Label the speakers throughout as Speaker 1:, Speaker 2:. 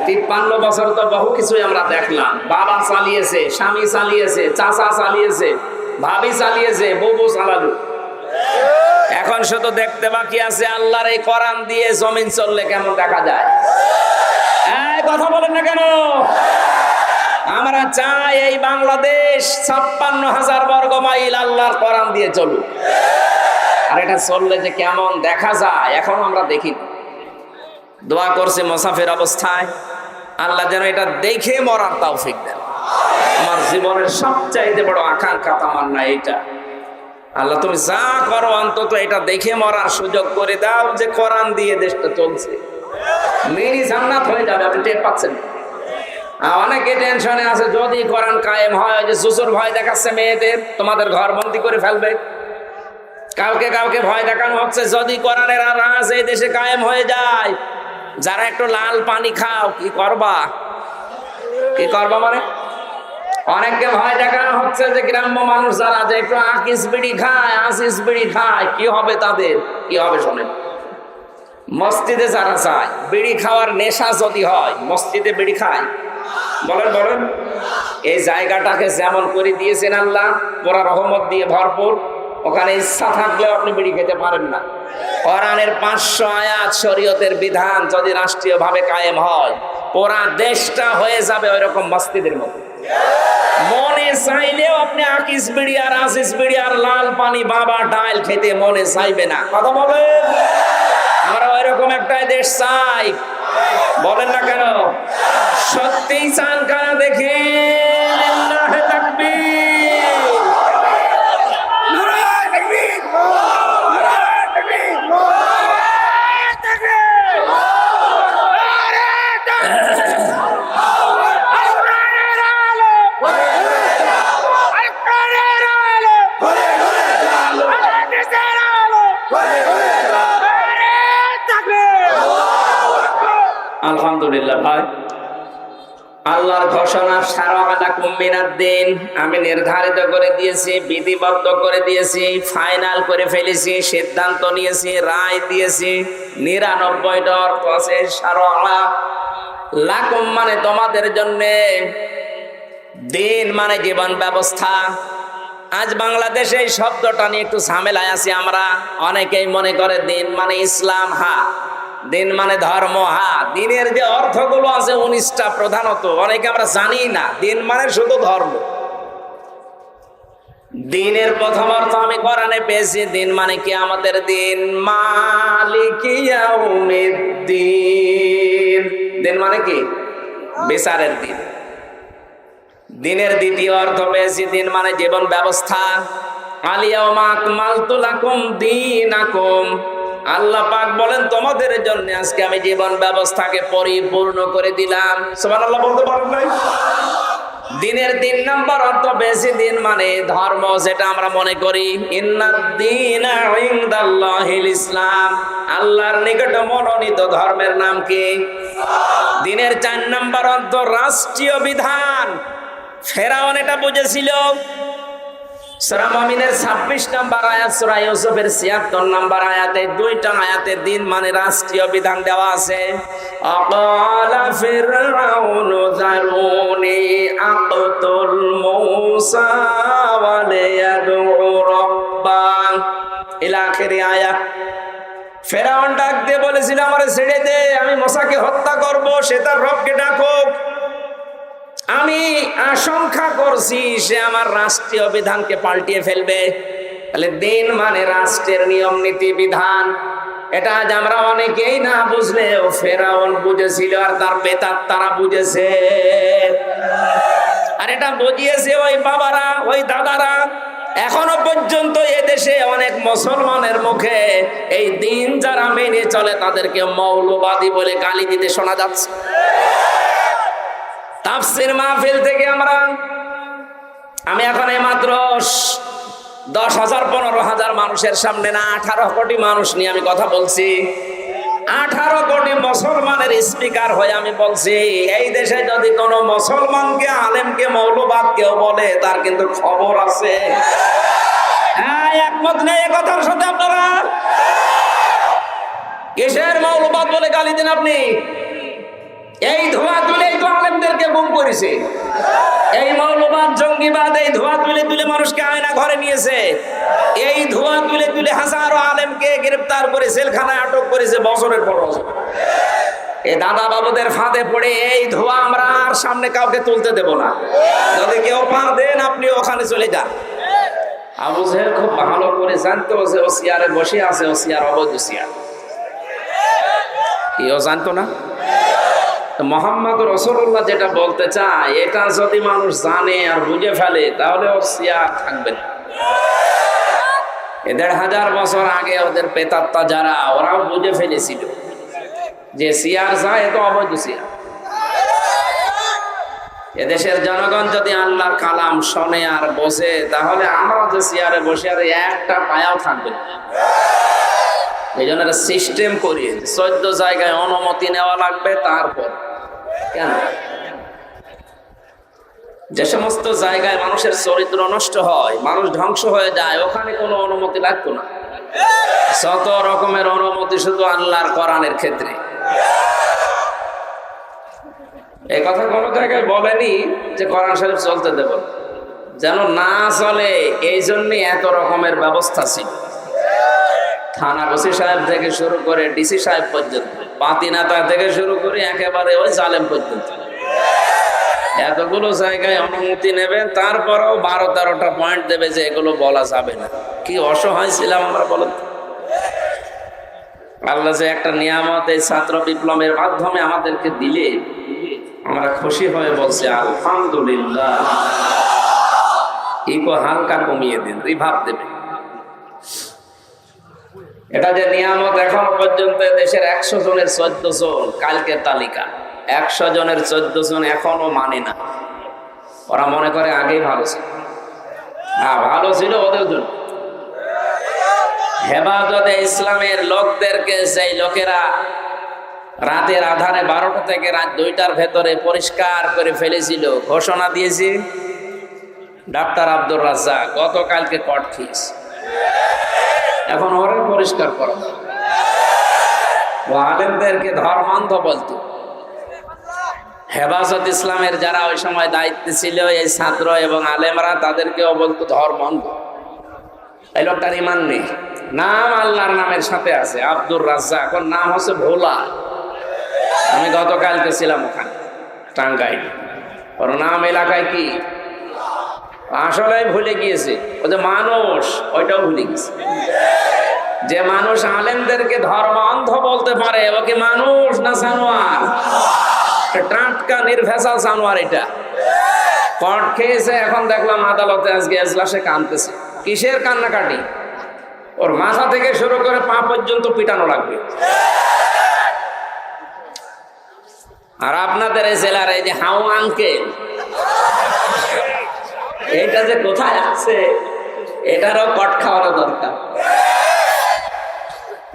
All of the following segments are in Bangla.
Speaker 1: 53 বছর তো বহু কিছুই আমরা দেখলাম। বাবা চালিয়েছে, স্বামী চালিয়েছে, চাচা চালিয়েছে, ভাবি চালিয়েছে, বউ চালালো। এখন শুধু দেখতে বাকি আছে আল্লাহর এই কোরআন দিয়ে জমিন চললে কেমন দেখা যায়। এই কথা বলেন না কেন? আমরা চাই এই বাংলাদেশ 56,000 বর্গ মাইল আল্লাহর কোরআন দিয়ে চলুক। আর এটা চললে যে কেমন দেখা যায় এখন আমরা দেখি। দোয়া করছে মুসাফির অবস্থায় আল্লাহ যেন এটা দেখে মরার তৌফিক দেন। আমার জীবনের সবচাইতে বড় আকাঙ্ক্ষা আমার না এইটা। আল্লাহ তুমি যা করো অন্তত এটা দেখে মরার সুযোগ করে দাও যে কোরআন দিয়ে দেশটা চলছে। মিনি জান্নাত হয়ে যাবে, আপনি টের পাচ্ছেন। অনেকে টেনশনে আছে যদি কোরআন কায়েম হয়, যে জুজুর ভয় দেখাচ্ছে মেয়েদের, তোমাদের ঘর বন্দি করে ফেলবে। কাউকে কাউকে ভয় দেখানো হচ্ছে যদি কোরআনের রাজ এই দেশে কায়েম হয়ে যায়, যারা একটু লাল পানি খাও কি করবা? কি করবা মানে? অনেককে ভয় দেখানো হচ্ছে যে গ্রাম্য মানুষ যারা যে একটু আকিস বিড়ি খায়, আসিস বিড়ি খায়, কি হবে তাদের? কি হবে শোনেন, মসজিদে যারা চায় বিড়ি খাওয়ার নেশা যদি হয়, মসজিদে বিড়ি খায়, বলেন বলেন, এই জায়গাটাকে যেমন করে দিয়েছেন আল্লাহ পুরা রহমত দিয়ে ভরপুর, ওখানে ইচ্ছা থাকলেও আপনি বিড়ি খেতে পারেন না। কোরআনের 500 আয়াত শরীয়তের বিধান যদি রাষ্ট্রীয়ভাবে কায়েম হয়, পুরা দেশটা হয়ে যাবে ওইরকম মসজিদের মতো। মনে চাইলেও আপনি আকিস বিড়ি আর আসিস বিড়ি আর লাল পানি বাবা ডাল খেতে মনে চাইবে না। কথা বলেন, আমরা ওইরকম একটা দেশ চাই, বলেন না কেন? সত্যিই চান কারা দেখে? লিল্লাহি তাকবীর, নারায়ে তাকবীর, নারায়ে তাকবীর, নারায়ে তাকবীর, নারায়ে তাকবীর। আলহামদুলিল্লাহ ভাই, আল্লাহর ঘোষণা শারাআলাকুম মিনাদ-দ্বীন, আমি নির্ধারিত করে দিয়েছি, বিধিবদ্ধ করে দিয়েছি, ফাইনাল করে ফেলেছি, সিদ্ধান্ত নিয়েছি, রায় দিয়েছি। 99টা অর্থ আছে শারাআ লাকুম মানে তোমাদের জন্য, দিন মানে জীবন ব্যবস্থা। আজ বাংলাদেশে এই শব্দটা নিয়ে একটু ঝামেলায় আছি আমরা। অনেকেই মনে করে দিন মানে ইসলাম, দিন মানে ধর্ম। দিনের যে অর্থগুলো আছে 19টা প্রধানত, অনেকে আমরা জানি না। দিন মানে শুধু ধর্ম। দিনের প্রথম অর্থ আমি কোরআনে পেয়েছি, দিন মানে কি আমাদের দিন, মালিকি ইয়াউমিদ্দিন। দিন মানে কি? বিচারের দিন। দিনের দ্বিতীয় অর্থ পেয়েছি, দিন মানে জীবন ব্যবস্থা। আল-ইয়াওমা আকমালতু লাকুম দীনাকুম, আল্লাহ পাক বলেন তোমাদের জন্য আজকে আমি জীবন ব্যবস্থাকে পরিপূর্ণ করে দিলাম। সুবহানাল্লাহ বলতে পারেন নাই? দিনের 3 নম্বর অর্থ বেশি, দিন মানে ধর্ম, যেটা আমরা মনে করি ইন্নাদ-দীনা ইনদাল্লাহিল ইসলাম, আল্লাহর নিকট মনোনীত ধর্মের নাম কি? দিনের 4 নম্বর অর্থ রাষ্ট্রীয় বিধান। ফেরাউন এটা বুঝেছিল। সূরা মুমিনের 26 নম্বর আয়াত, সূরা ইউসুফের 76 নম্বর আয়াতে, 2টা আয়াতে দিন মানে রাষ্ট্রীয় বিধান দেওয়া আছে। আকালা ফিরআউনু যারুনি আকতুল মূসা ওয়া লিয়াদউ রাব্বা ইলা আখিরি আয়াত। ফেরাউন ডাক দিয়ে বলেছিল আমারে ছেড়ে দে, আমি মূসাকে হত্যা করব, সে তার রবকে ডাকুক। আমি আশঙ্কা করছি সে আমার রাষ্ট্রীয় বিধানকে পাল্টিয়ে ফেলবে। তাহলে দিন মানে রাষ্ট্রের নিয়ম নীতি বিধান। এটা আজ আমরা অনেকেই না বুঝলেও ফেরাউন বুঝেছিল, আর তার পেতার তারা বুঝেছে। আর এটা বুঝিয়েছে ওই বাবারা, ওই দাদারা। এখনো পর্যন্ত এদেশে অনেক মুসলমানের মুখে এই দিন যারা মেনে চলে তাদেরকে মৌলবাদী বলে গালি দিতে শোনা যাচ্ছে। তাফসীর মাহফিল থেকে আমি এখন এই মাত্র 10,000-15,000 মানুষের সামনে না, 18 কোটি মানুষ নিয়ে আমি কথা বলছি। 18 কোটি মুসলমানের স্পিকার হয়ে আমি বলছি, এই দেশে যদি কোনো মুসলমানকে, আলেমকে মৌলবাদ কেউ বলে তার কিন্তু খবর আছে। হ্যাঁ, একমত নেই এ কথার সাথে আপনারা? কিসের মৌলবাদ বলে গালি দেন আপনি? এই ধোঁয়া আলেমকে গুম করেছে। এই মৌলবাদ জঙ্গিবাদ এই ধোঁয়া তুলে তুলে মানুষকে আয়না ঘরে নিয়েছে। এই ধোঁয়া তুলে তুলে হাজারো আলেমকে গ্রেফতার করে জেলখানায় আটক করেছে বছরের পর বছর। এই দাদা বাবুদের ফাঁদে পড়ে এই ধোঁয়া আমরা আর সামনে কাউকে তুলতে দেব না। যদি কেউ পা দেন আপনি ওখানে চলে যান। আবু জেহেল খুব ভালো করে জানতো যে ও চেয়ারে বসে আছে, ও চেয়ার অবৈধ চেয়ার। কেউ জানতো না। মোহাম্মদ রাসূলুল্লাহ যেটা বলতে চায় এটা যদি মানুষ জানে আর বুঝে ফেলে তাহলে ওর চেয়ার থাকবে না। ১,৫০০ বছর আগে ওদের প্রেতাত্মা যারা, ওরাও বুঝে ফেলেছিল যে চেয়ার যায় এ তো অবৈধ চেয়ার। এদেশের জনগণ যদি আল্লাহর কালাম শোনে আর বসে, তাহলে আমরা যে চেয়ারে বসে আর একটা পায়াও থাকবে না। এই জন্য সিস্টেম করিয়ে ১৪ জায়গায় অনুমতি নেওয়া লাগবে। তারপর কেন যে সমস্ত জায়গায় মানুষের চরিত্র নষ্ট হয়, মানুষ ধ্বংস হয়ে যায়, ওখানে কোনো অনুমতি লাগতো না। শত রকমের অনুমতি শুধু আল্লাহর কোরআনের ক্ষেত্রে। এই কথা কোনো জায়গায় বলেনি যে কোরআন শরীফ চলতে দেব, যেন না চলে এই জন্যই এত রকমের ব্যবস্থা ছিল। থানা ওসি সাহেব থেকে শুরু করে ডিসি সাহেব পর্যন্ত, পাতি নেতা থেকে শুরু করে একেবারে ওই জালেম পর্যন্ত এতগুলো জায়গায় অনুমতি নেবেন, তারপরেও ১২-১৩টা পয়েন্ট দেবে যে এগুলো বলা যাবে না। কি অসহায় ছিলাম আমরা বলেন। আল্লাহ যে একটা নিয়ামত এই ছাত্র বিপ্লবের মাধ্যমে আমাদেরকে দিলে আমরা খুশি হয়ে বলছি আলহামদুলিল্লাহ। ইকো হালকা কমিয়ে দিন, রিভাব দেবে। এটা যে নিয়ামত, এখন পর্যন্ত দেশের ১০০ জনের ১৪ জন, কালকের তালিকা ১০০ জনের ১৪ জন এখনো মানে না। ওরা মনে করে আগেই ভালো ছিল। হ্যাঁ, ভালো ছিল ওদের জন্য। হেফাজতে ইসলামের লোকদেরকে সেই লোকেরা রাতের আধারে ১২টা থেকে রাত ২টার ভেতরে পরিষ্কার করে ফেলেছিল, ঘোষণা দিয়েছি ডাক্তার আব্দুর রাজ্জাক গতকালকে কোর্ট ফিস। এখন ওরা পরিষ্কার করা আলেমদেরকে ধর্মান্ধ বলতো। হেফাজত ইসলামের যারা ওই সময় দায়িত্বে ছিল, এই ছাত্র এবং আলেমরা, তাদেরকেও বলতো ধর্মান্ধ। এই লোকটার ইমান নেই, নাম আল্লাহর নামের সাথে আছে আব্দুর রাজ্জাক, ওর নাম হচ্ছে ভোলা। আমি গতকালকে ছিলাম ওখানে টাঙ্গাইল। ওর নাম এলাকায় কি আসলে ভুলে গিয়েছে। ও যে মানুষ, ওইটাও ভুলে গেছে। যে মানুষ আলেমদেরকে ধর্ম অন্ধ বলতে পারে, ওকে মানুষ না জানোয়ার? টাটকা নির্ভেজাল জানোয়ার। এটা কোর্ট খেয়েছে। এখন দেখলাম আদালতে আজকে এজলাসে কাঁদতেছে। কিসের কান্নাকাটি? ওর মাথা থেকে শুরু করে পা পর্যন্ত পিটানো লাগবে। আর আপনাদের এই জেলার এই যে হাউ আঙ্কেল, এটা যে কোথায় আছে, এটারও কট খাওয়ানো দরকার।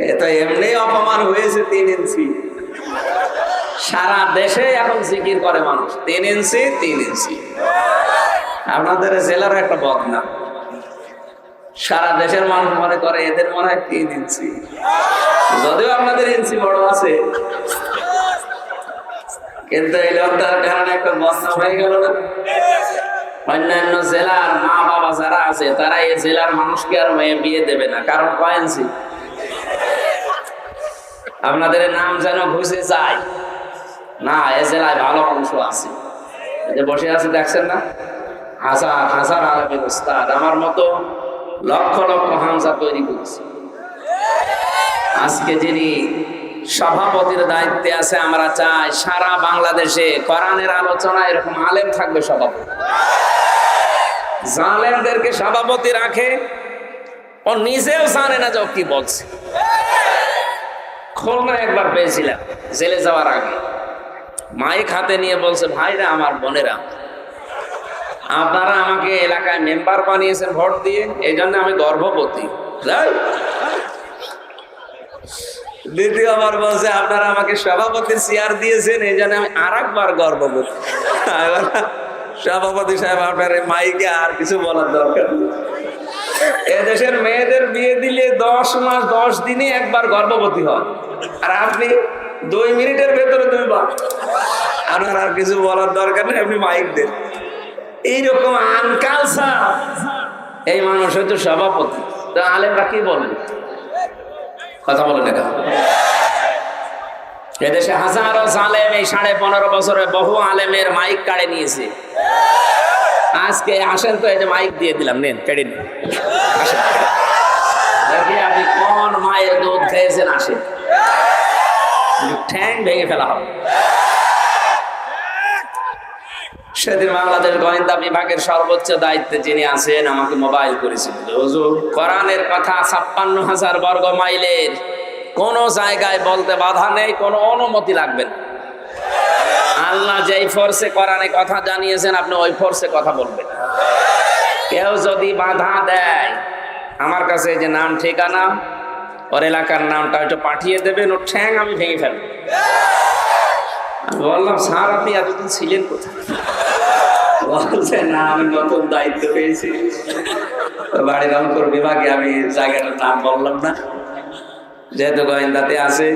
Speaker 1: এ তো এমনি অপমান হয়েছে ৩ ইঞ্চি। সারা দেশে এখন জিকির করে মানুষ ৩ ইঞ্চি ৩ ইঞ্চি। আপনাদের জেলার একটা বদনাম। সারা দেশের মানুষ মনে করে এদের মনে হয় ৩ ইঞ্চি, যদিও আপনাদের ইঞ্চি বড় আছে, কিন্তু এই লোকটার কারণে একটা বদনাম হয়ে গেল না? অন্যান্য জেলার মা বাবা যারা আছে, তারা এই জেলার মানুষকে আর মেয়ে বিয়ে দেবে না, কারণ কয় ইঞ্চি। আপনাদের নাম যেন ঘুষে যায় না। এ জেলায় ভালো অংশ আছে, যে বসে আছে দেখছেন না, হাজার হাজার আলেমের উস্তাদ, আমার মতো লক্ষ লক্ষ হামজা তৈরি করেছে। আজকে যিনি সভাপতির দায়িত্বে আছে, আমরা চাই সারা বাংলাদেশে কোরআনের আলোচনা এরকম আলেম থাকবে সভাপতি। জালেমদেরকে সভাপতি রাখে, ও নিজেও জানে না যে ও কি বলছে। খুলনা একবার পেয়েছিলাম জেলে যাওয়ার আগে, মাইক হাতে নিয়ে বলছে, ভাইরা আমার বোনেরা, আপনারা আমাকে এলাকায় মেম্বার বানিয়েছেন ভোট দিয়ে, এই জন্য আমি গর্ভবতী। দ্বিতীয়বার বলছে, আপনারা আমাকে সভাপতি চেয়ার দিয়েছেন, এই জন্য আমি আরেকবার গর্ভবতী। সভাপতি সাহেব, আপনার মাইকে আর কিছু বলার দরকার। এদেশের মেয়েদের বিয়ে দিলে 10 মাস 10 দিনে একবার গর্ভবতী হয়, আর আপনি 2 মিনিটের ভেতরে 2 বার। আমার আর কিছু বলার দরকার নেই, আপনি মাইক দেন। এইরকম আনকালচার, এই মানুষ হয়তো সভাপতি, তো আলেমরা কি বলবে? কথা বলে না কেন? এদেশে হাজারো আলেম এই 15.5 বছরে বহু আলেমের মাইক কাড়ে নিয়েছে। আজকে আসেন তো, এই যে মাইক দিয়ে দিলাম, নেন কেড়ে নিন, আসেন দেখি আপনি কোন মায়ের দুধ খেয়েছেন, আসেন, ঠ্যাং ভেঙে ফেলা হবে। সেদিন বাংলাদেশ গোয়েন্দা বিভাগের সর্বোচ্চ দায়িত্বে যিনি আছেন আমাকে মোবাইল করেছিল, হুজুর কোরআনের কথা 56,000 বর্গ মাইলের কোন জায়গায় বলতে বাধা নেই, কোনো অনুমতি লাগবে না। আল্লাহ যেই ফোর্সে কোরআনে কথা জানিয়েছেন আপনি ওই ফোর্সে কথা বলবেন। কেউ যদি বাধা দেয়, আমার কাছে যে নাম ঠিকানা ওর এলাকার নামটা একটু পাঠিয়ে দেবেন, ওর ঠ্যাং আমি ভেঙে ফেলবো। আমি বললাম, স্যার আপনি এতদিন ছিলেন কোথায়? বলছে, না আমি নতুন দায়িত্ব পেয়েছি বাড়ি রংপুর বিভাগে, আমি জায়গাটার নাম বললাম না, যেহেতু গোয়েন্দাতে আছে।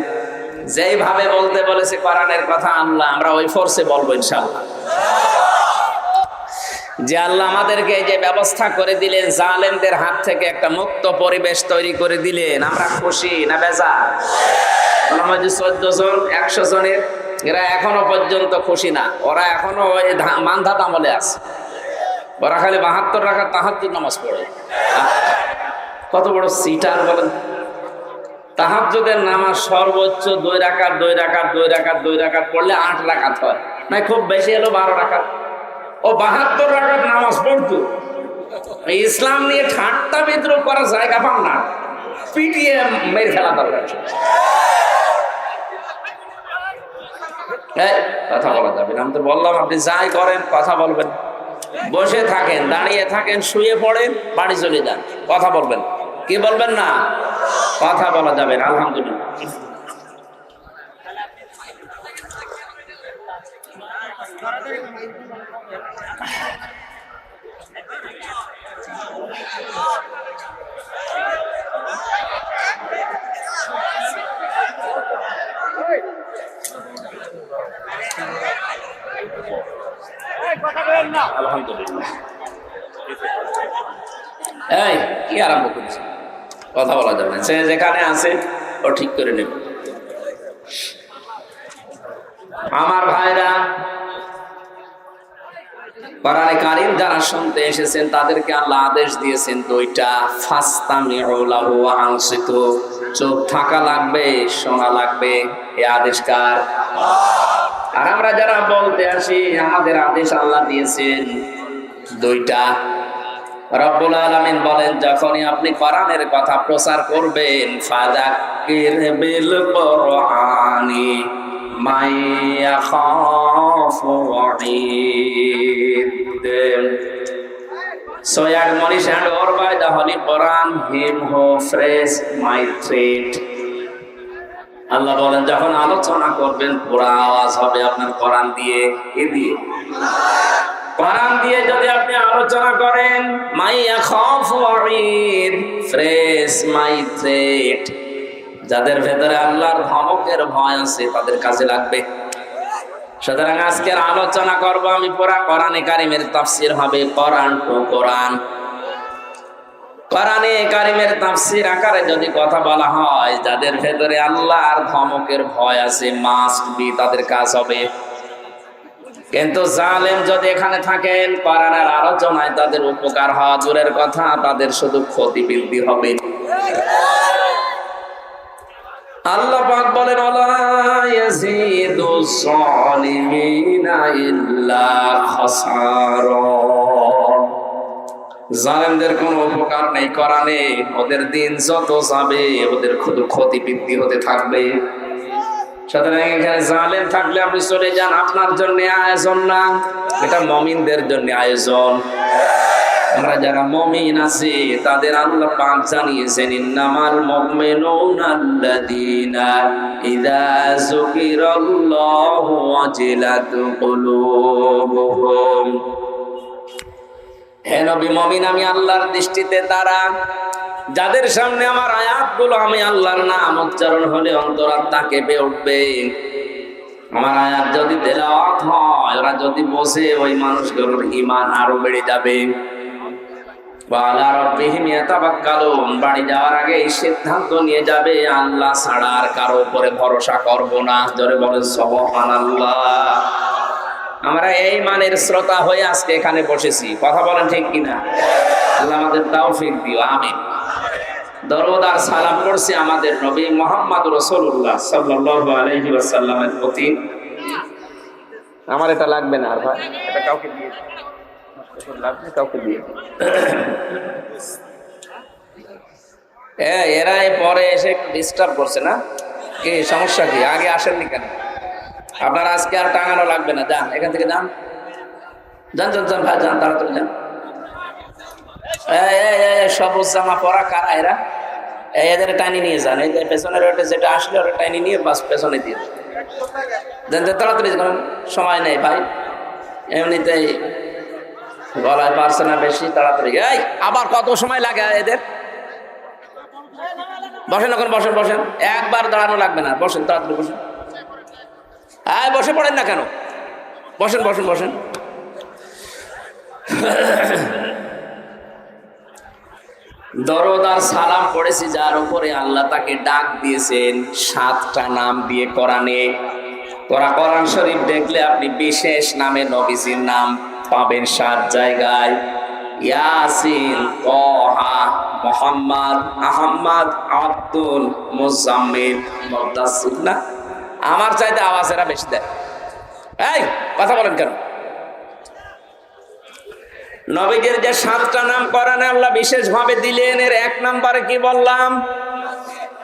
Speaker 1: যেইভাবে বলতে বলেছে কোরআনের কথা আল্লাহ, আমরা ওই ফোর্সে বলবো ইনশাআল্লাহ। যে আল্লাহ আমাদেরকে যে ব্যবস্থা করে দিলেন, জালেমদের হাত থেকে একটা মুক্ত পরিবেশ তৈরি করে দিলেন, আমরা খুশি না বেজার? 14 জন 100 জনের, এরা এখনো পর্যন্ত খুশি না, ওরা এখনো ওই মানধাত আমলে আছে। ওরা খালি 72 রাকাত তাহাজ্জুদ নামাজ পড়ে। কত বড় সিটার বলেন! তাহাজ্জুদের নামাজ সর্বোচ্চ 2 রাকাত 2 রাকাত 2 রাকাত 2 রাকাত পড়লে 8 রাকাত হয়, না খুব বেশি হলো 12 রাকাত। ও 72 রাকাত নামাজ পড়তো। ইসলাম নিয়ে ঠাট্টা বিদ্রোহ করার জায়গা পান না, পিটিয়ে মেরে ফেলা দরকার। কথা বলা যাবে না, আমি তো বললাম আপনি যাই করেন কথা বলবেন। বসে থাকেন, দাঁড়িয়ে থাকেন, শুয়ে পড়েন, বাড়ি চলে যান, কথা বলবেন। কি বলবেন না? কথা বলা যাবে না। আলহামদুলিল্লাহ। আলহামদুলিল্লাহ। এই কি আরম্ভ করেছে? কথা বলা যাবে না, সে যেখানে আছে ও ঠিক করে নেবে। আমার ভাইরা, কোরআনে কারীম যারা শুনতে এসেছেন তাদেরকে আল্লাহ আদেশ দিয়েছেন 2টা, ফাসতামিউ লাহু ওয়া আনসিতু, চুপ থাকা লাগবে, শোনা লাগবে। এই আদেশ কার? আর আমরা যারা বলতে আসি, আমাদের আদেশ আল্লাহ দিয়েছেন 2টা। রব্বুল আলামিন বলেন, যখনই আপনি কোরআনের কথা প্রচার করবেন, ফাযাক্কির বিল কুরআনি মান ইয়াখাফু ওয়াঈদ। So admonish and or by the Holy Quran him who phrase my threat. আল্লাহ বলেন, যখন আলোচনা করবেন পুরা আওয়াজ হবে আপনার কোরআন দিয়ে। এ দিয়ে কোরআন দিয়ে যদি আপনি আলোচনা করেন, মাই ইয়াখাফু ওয়াঈদ, ফ্রেশ মাই থ্রেট, যাদের ভেতরে আল্লাহর ধমকের ভয় আছে তাদের কাজে লাগবে। সুতরাং আজকের আলোচনা করব আমি পুরা কোরআনে কারিমের তাফসীর হবে, কোরআন টু কোরআন। কোরআনে কারিমের তাফসীর আকারে যদি কথা বলা হয়, যাদের ভেতরে আল্লাহর ধমকের ভয় আছে মাস্ট বি তাদের কাজ হবে। কিন্তু জালেম যদি এখানে থাকেন, কোরআনের আলোচনায় তাদের উপকার হওয়া দূরের কথা, তাদের শুধু ক্ষতি বৃদ্ধি হবে। আল্লাহ পাক বলেন, ওয়ালা ইয়াজিদুজ যালিমিনা ইল্লা খাসারা। জালেমদের কোনো উপকার নেই কোরআনে, ওদের দিন যত যাবে ওদের শুধু ক্ষতি বৃদ্ধি হতে থাকবে। সুতরাং এখানে জালেম থাকলে আপনি চলে যান, আপনার জন্য আয়োজন না, এটা মুমিনদের জন্য আয়োজন। আমরা যারা মুমিন আছি তাদের আল্লাহ পাক জানিয়েছেন, ইন্নামাল মুমিনুনা আল্লাযীনা ইযা যুকিরাল্লাহু ওয়াজিলাত কুলুবুহুম। হে নবী, মুমিন আমি আল্লাহর দৃষ্টিতে তারা যাদের সামনে আমার আয়াতগুলো, আমি আল্লাহর নাম উচ্চারণ হলে অন্তরাত্মা কেঁপে উঠবে। আমার আয়াত যদি তেলাওয়াত হয়, ওরা যদি বসে, ওই মানুষগুলোর ঈমান আরো বেড়ে যাবে। ওয়ালা রাব্বিহিম ইয়াতাওয়াক্কালুন, বাড়ি যাওয়ার আগে এই সিদ্ধান্ত নিয়ে যাবে, আল্লাহ ছাড়া আর কারো উপরে ভরসা করব না। জোরে বলেন সুবহানাল্লাহ। আমরা এই মানের শ্রোতা হয়ে আজকে এখানে বসেছি, কথা বলেন ঠিক কিনা? আল্লাহ আমাদের তৌফিক দিও, আমিন। দরুদ আর সালাম পড়ছি আমাদের নবী মুহাম্মদ রাসূলুল্লাহ সাল্লাল্লাহু আলাইহি ওয়াসাল্লামের প্রতি। আমার এটা লাগবে না আর ভাই, এটা কাউকে দিয়ে লাগবে, কাউকে দিয়ে। এরা পরে এসে একটু ডিস্টার্ব করছে না? কি সমস্যা কি? আগে আসেননি কেন? আপনার আজকে আর টাঙানো লাগবে না, যান এখান থেকে, যান যান যান যান ভাই, যান তাড়াতাড়ি যান। সবুজ জামা পরা কারা এরা? এদের টানি নিয়ে যান, এই যে পেছনের ওটা যেটা আসলে ওটা টানি নিয়ে বাস পেছনে দিয়ে যান, তাড়াতাড়ি যান, সময় নেই ভাই, এমনিতেই গলায় পারছে না বেশি, তাড়াতাড়ি। এই আবার কত সময় লাগে এদের? বসেন এখন, বসেন বসেন, একবার দাঁড়ানো লাগবে না, বসেন তাড়াতাড়ি বসেন। হ্যাঁ বসে পড়েন না কেন? বসেন বসেন বসেন। দরুদ আর সালাম পড়েছি যার উপরে আল্লাহ তাকে ডাক দিয়েছেন 7টা নাম দিয়ে কোরআনে। কোরআন শরীফ দেখলে আপনি বিশেষ নামে নবীজির নাম পাবেন 7 জায়গায়। ইয়াসিন, তাহা, মুহাম্মদ, আহমদ, আব্দুল, মুজাম্মিল, মুদাসসির। না, আমার চাইতে আওয়াজ এরা বেশি দেয়। এই কথা বলেন কেন? নবীদের যে 7টা নাম কোরআনে আল্লাহ বিশেষ ভাবে দিলেন, এর 1 নম্বরে কি বললাম?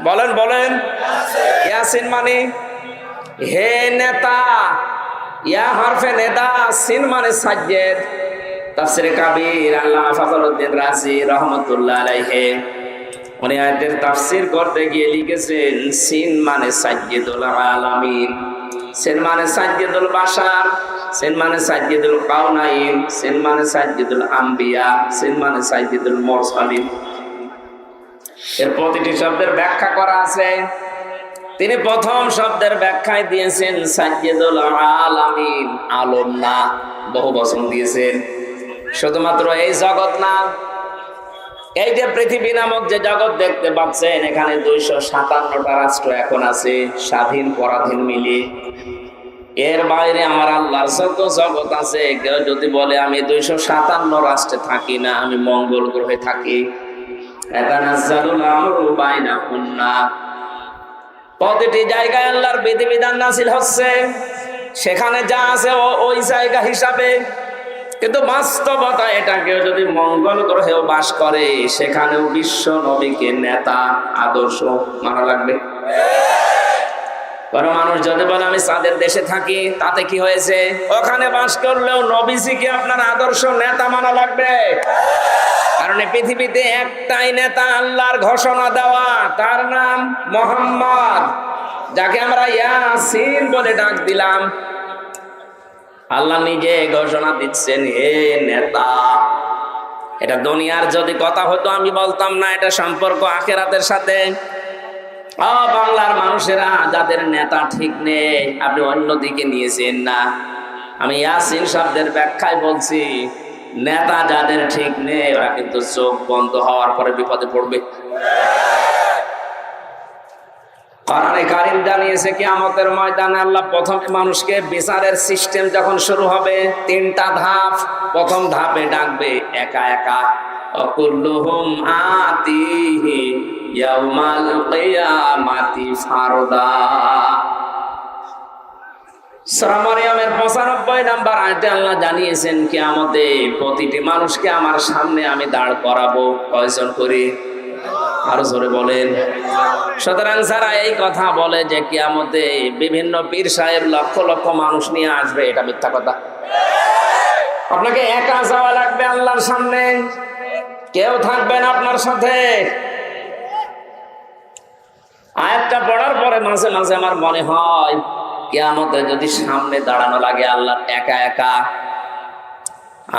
Speaker 1: বলেন বলেন। ইয়াসিন মানে হে নেতা, ইয়া হরফে নেদা, সিন মানে সাজ্জেদ। তাফসীরে কাবীর আল্লামা ফজলুদ্দিন রাজি রাহমাতুল্লাহ আলাইহি উনি আয়াতের তাফসীর করতে গিয়ে লিখেছেন, সিন মানে সাজ্জেদুল আলামিন, সিন মানে সাজ্জেদুল বাশার, সিন মানে সাজ্জেদুল কাউনাইন, সিন মানে সাজ্জেদুল আম্বিয়া, সিন মানে সাজ্জেদুল মুরসালিন। এর প্রতিটি শব্দের ব্যাখ্যা করা আছে। তিনি প্রথম শব্দের ব্যাখ্যায় দিয়েছেন সাজ্জেদুল আলামিন, আলম না, বহু বচন দিয়েছেন। শুধুমাত্র এই জগৎ না, এই যে পৃথিবী নামক যে জগৎ দেখতে পাচ্ছেন, এখানে 257টা রাষ্ট্র এখন আছে, স্বাধীন পরাধীন মিলিয়ে। এর বাইরে আমার আল্লাহর যত জগৎ আছে, কেউ যদি বলে আমি 257 রাষ্ট্রে থাকি না, আমি মঙ্গল গ্রহে থাকি, ইয়াতানাজ্জালুল আমরু বাইনাহুন্না, প্রতিটি জায়গায় আল্লাহর বিধিবিধান নাযিল হচ্ছে, সেখানে যা আছে ওই জায়গা হিসাবে। কিন্তু বাস্তবতা এটা, কেউ যদি মঙ্গল গ্রহেও বাস করে, সেখানেও বিশ্ব নবীকে নেতা আদর্শ মানা লাগবে। কোন মানুষ যদি বলে আমি চাঁদের দেশে থাকি, তাতে কি হয়েছে? ওখানে বাস করলেও নবীজিকে আপনার আদর্শ নেতা মানা লাগবে। কারণ পৃথিবীতে একটাই নেতা আল্লাহর ঘোষণা দেওয়া, তার নাম মুহাম্মদ, যাকে আমরা ইয়াসিন বলে ডাক দিলাম। আল্লাহ নিজে ঘোষণা দিচ্ছেন, হে নেতা। এটা দুনিয়ার যদি কথা হতো আমি বলতাম না, এটা সম্পর্ক আখিরাতের সাথে। বাংলার মানুষেরা যাদের নেতা ঠিক নেই, আপনি অন্যদিকে নিয়েছেন না। আমি ইয়াসিন শব্দের ব্যাখ্যায় বলছি, নেতা যাদের ঠিক নেই, ওরা কিন্তু চোখ বন্ধ হওয়ার পরে বিপদে পড়বে। কোরআনে কারীম জানিয়েছে কিয়ামতের ময়দানে আল্লাহ প্রথমে মানুষকে বিচারের সিস্টেম যখন শুরু হবে, 3টা ধাপ। প্রথম ধাপে ডাকবে একা একা, কুল্লুহুম আতিহি ইয়াউমাল কিয়ামাতি ফারদা। সূরা মারইয়ামের 95 নম্বর আয়াতে আল্লাহ জানিয়েছেন, কিয়ামতে প্রতিটি মানুষকে আমার সামনে আমি দাঁড় করাবো। কয়জন করে? আরো জোরে বলেন। সুতরাং যারা এই কথা বলে যে কিয়ামতে বিভিন্ন পীর সাহেব লক্ষ লক্ষ মানুষ নিয়ে আসবে, এটা মিথ্যা কথা। আপনাকে একা যাওয়া লাগবে আল্লাহর সামনে, কেউ থাকবেন আপনার সাথে। আয়াতটা পড়ার পরে মাঝে মাঝে আমার মনে হয়, কিয়ামতে যদি সামনে দাঁড়ানো লাগে আল্লাহ একা একা,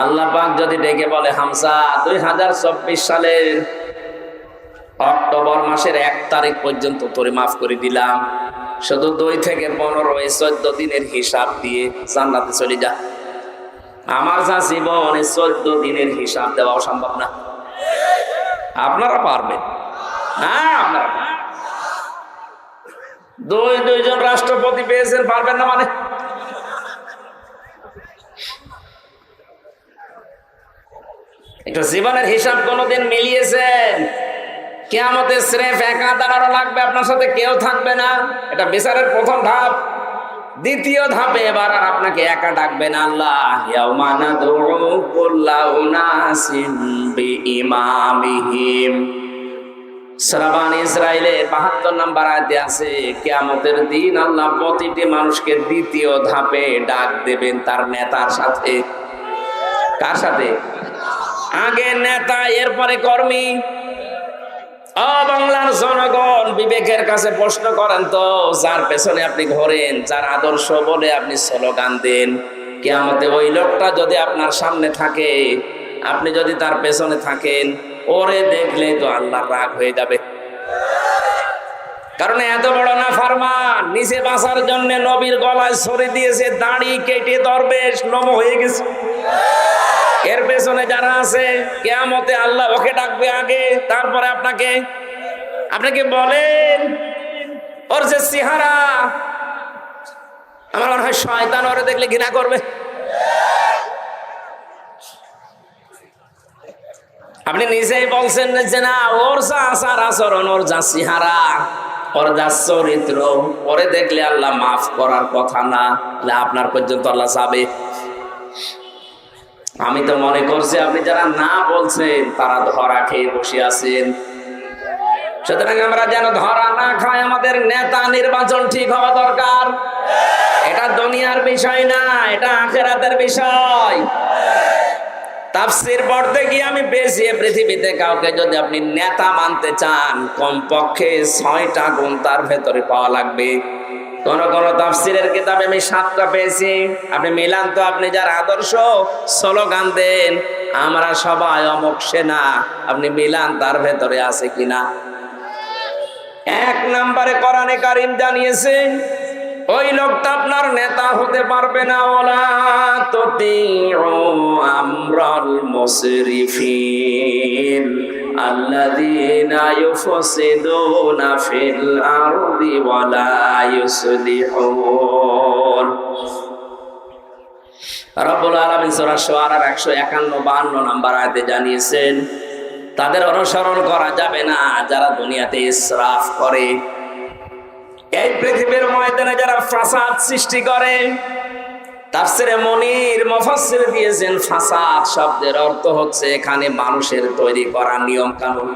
Speaker 1: আল্লাহ পাক যদি ডেকে বলে, হামজা 2024 সালের অক্টোবর মাসের 1 তারিখ পর্যন্ত তোরে মাফ করে দিলাম, শুধু 2 থেকে 15 এই 14 দিনের হিসাব দিয়ে জান্নাতে চলে যা। আমার যা জীবনে 14 দিনের হিসাব দেওয়া সম্ভব না। আপনারা পারবেন? হ্যাঁ, আপনারা দুইজন রাষ্ট্রপতি পেয়েছেন, পারবেন না মানে? একটু জীবনের হিসাব কোনোদিন মিলিয়েছেন? কিয়ামতে স্রেফ একা দাঁড়ানো লাগবে, আপনার সাথে কেউ থাকবে না। এটা বিচারের প্রথম ধাপ। দ্বিতীয় ধাপে এবার আর আপনাকে একা ডাকবে না আল্লাহ। ইয়াউমা নাদউ কুল্লা উনাসিন বিইমামিহিম। সূরা বানী ইসরাঈলের 72 নম্বর আয়াতে আছে, কিয়ামতের দিন আল্লাহ প্রতিটি মানুষকে দ্বিতীয় ধাপে ডাক দেবেন তার নেতার সাথে। কার সাথে? আগে নেতা, এরপরে কর্মী। ও বাংলার জনগণ, বিবেকের কাছে প্রশ্ন করেন তো, যার পেছনে আপনি ঘোরেন, যার আদর্শ বলে আপনি স্লোগান দেন, কিয়ামতে ওই লোকটা যদি আপনার সামনে থাকে, আপনি যদি তার পেছনে থাকেন, ওরে দেখলে তো আল্লাহর রাগ হয়ে যাবে। কারণ এত বড় নাফরমান, নিচে বাঁচার জন্য নবীর গলায় ছড়ি দিয়েছে, দাড়ি কেটে দরবেশ নম হয়ে গেছে। এর পেছনে যারা আছে, কিয়ামতে আল্লাহ ওকে ডাকবে আগে, তারপরে আপনাকে। আপনাকে বলেন, ওর যে চেহারা, আমার মনে হয় শয়তান ওরে দেখলে ঘৃণা করবে। আপনি নিজেই বলছেন যে না, ওর যা আচার আচরণ, ওর যা চেহারা, ওর যা চরিত্র, ওরে দেখলে আল্লাহ মাফ করার কথা না, আপনার পর্যন্ত আল্লাহ যাবে। আমি তো মনে করছি আপনি যারা না বলছেন তারা ধরা খেয়ে বসে আছেন। সুতরাং আমরা যেন ধরা না খাই, আমাদের নেতা নির্বাচন ঠিক হওয়া দরকার। এটা দুনিয়ার বিষয় না, এটা আখিরাতের বিষয়। তাফসীর পড়তে গিয়ে আমি পেয়েছি, পৃথিবীতে কাউকে যদি আপনি নেতা মানতে চান, কমপক্ষে 6টা গুণ তার ভেতরে পাওয়া লাগবে। কোন কোন তাফসীরের কিতাবে আমি 7টা পেয়েছি। আপনি মিলান তো, আপনি যার আদর্শ স্লোগান দেন আমরা সবাই অমুক সেনা, আপনি মিলান তার ভেতরে আছে কিনা। 1 নম্বরে কোরআনে কারীম জানিয়েছেন, ওই লোকটা আপনার নেতা হতে পারবে না। ওয়ালা তুতিউ আমরাল মুসরিফিন আল্লাযীনা ইউফসিদুনা ফিল আরদি ওয়ালা ইউসলিহুন। রব্বুল আলামিন সূরা শুআরার 151-52 নম্বর আয়াতে জানিয়েছেন, তাদের অনুসরণ করা যাবে না যারা দুনিয়াতে ইসরাফ করে। এই পৃথিবীর ময়দানে যারা ফাসাদ সৃষ্টি করে। তাফসীরে মুনীর মুফাসসির দিয়েছেন, ফাসাদ শব্দের অর্থ হচ্ছে এখানে মানুষের তৈরি করা নিয়ম কানুন।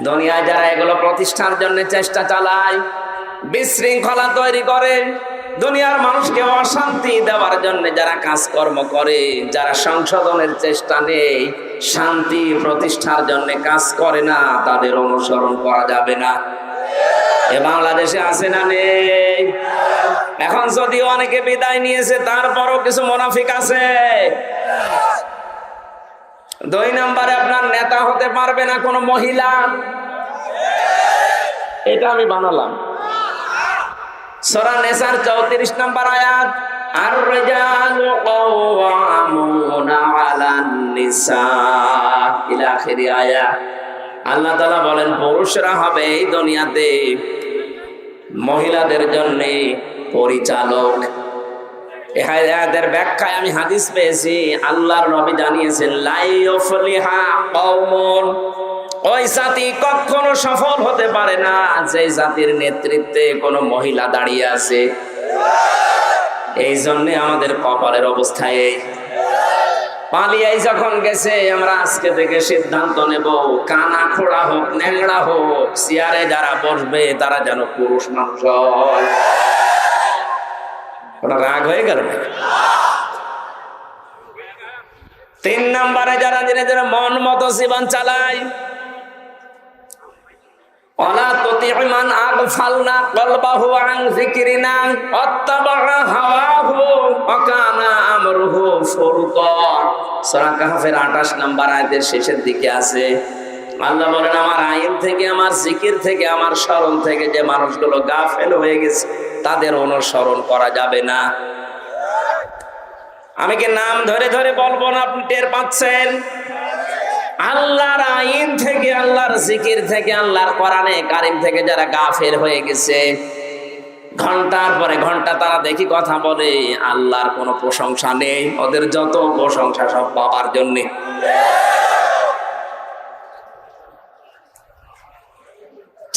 Speaker 1: দুনিয়ায় যারা এগুলো প্রতিষ্ঠার জন্য চেষ্টা চালায়, বিশৃঙ্খলা তৈরি করে, দুনিয়ার মানুষকে অশান্তি দেওয়ার জন্য যারা কাজকর্ম করে, যারা সংশোধনের চেষ্টা নেই, শান্তি প্রতিষ্ঠার জন্য কাজ করে না, তাদের অনুসরণ করা যাবে না। এ বাংলাদেশে আছে না নেই? এখন যদি অনেকে বিদায় নিয়েছে, তারপরও কিছু মুনাফিক আছে। 2 নম্বরে আপনার নেতা হতে পারবে না কোনো মহিলা। এটা আমি বানালাম। সূরা নিসার 34 নম্বর আয়াত, আর-রিজালু কাওয়ামুনা আলান নিসা ইলা আখিরি আয়াত। আল্লাহ তাআলা বলেন, পুরুষরা হবে এই দুনিয়াতে মহিলাদের জন্য পরিচালক। এই আয়াতের ব্যাখ্যায় আমি হাদিস পেয়েছি, আল্লাহর নবী জানিয়েছেন, লা ইউফলিহা কওমুন, ওই জাতি কখনো সফল হতে পারে না যে জাতির নেতৃত্বে কোনো মহিলা দাঁড়িয়ে আছে। এই জন্য আমাদের কপালের অবস্থায় পালিয়াই যখন গেছে, আমরা আজকে থেকে সিদ্ধান্ত নেব, কানা খোড়া হোক ন্যাংড়া হোক, চেয়ারে যারা বসবে তারা যেন পুরুষ মানুষ হয়। ওটা রাগ হয়ে গেল। 3 নম্বরে যারা নিজেদের মন মতো জীবন চালায়, ওয়ালা তুতিউ মান আগফালনা কলবাহু আন যিকরিনা ওয়াত্তাবা'a হাওয়াহু ওয়া কানা আমরুহু ফুরতা। সূরা কাহফের 28 নম্বর আয়াতের শেষের দিকে আছে, আল্লাহ বলেন আমার আইন থেকে, আমার জিকির থেকে, আমার স্মরণ থেকে যে মানুষগুলো গাফেল হয়ে গেছে তাদের অনুসরণ করা যাবে না। আমি কি নাম ধরে ধরে বলবো না? আপনি টের পাচ্ছেন? আল্লাহর আইন থেকে, আল্লাহর জিকির থেকে, আল্লাহর কোরআনে কারিম থেকে যারা গাফেল হয়ে গেছে, ঘন্টার পরে ঘন্টা তারা দেখি কথা বলে, আল্লাহর কোনো প্রশংসা নেই, ওদের যত প্রশংসা সব বাবার জন্যে।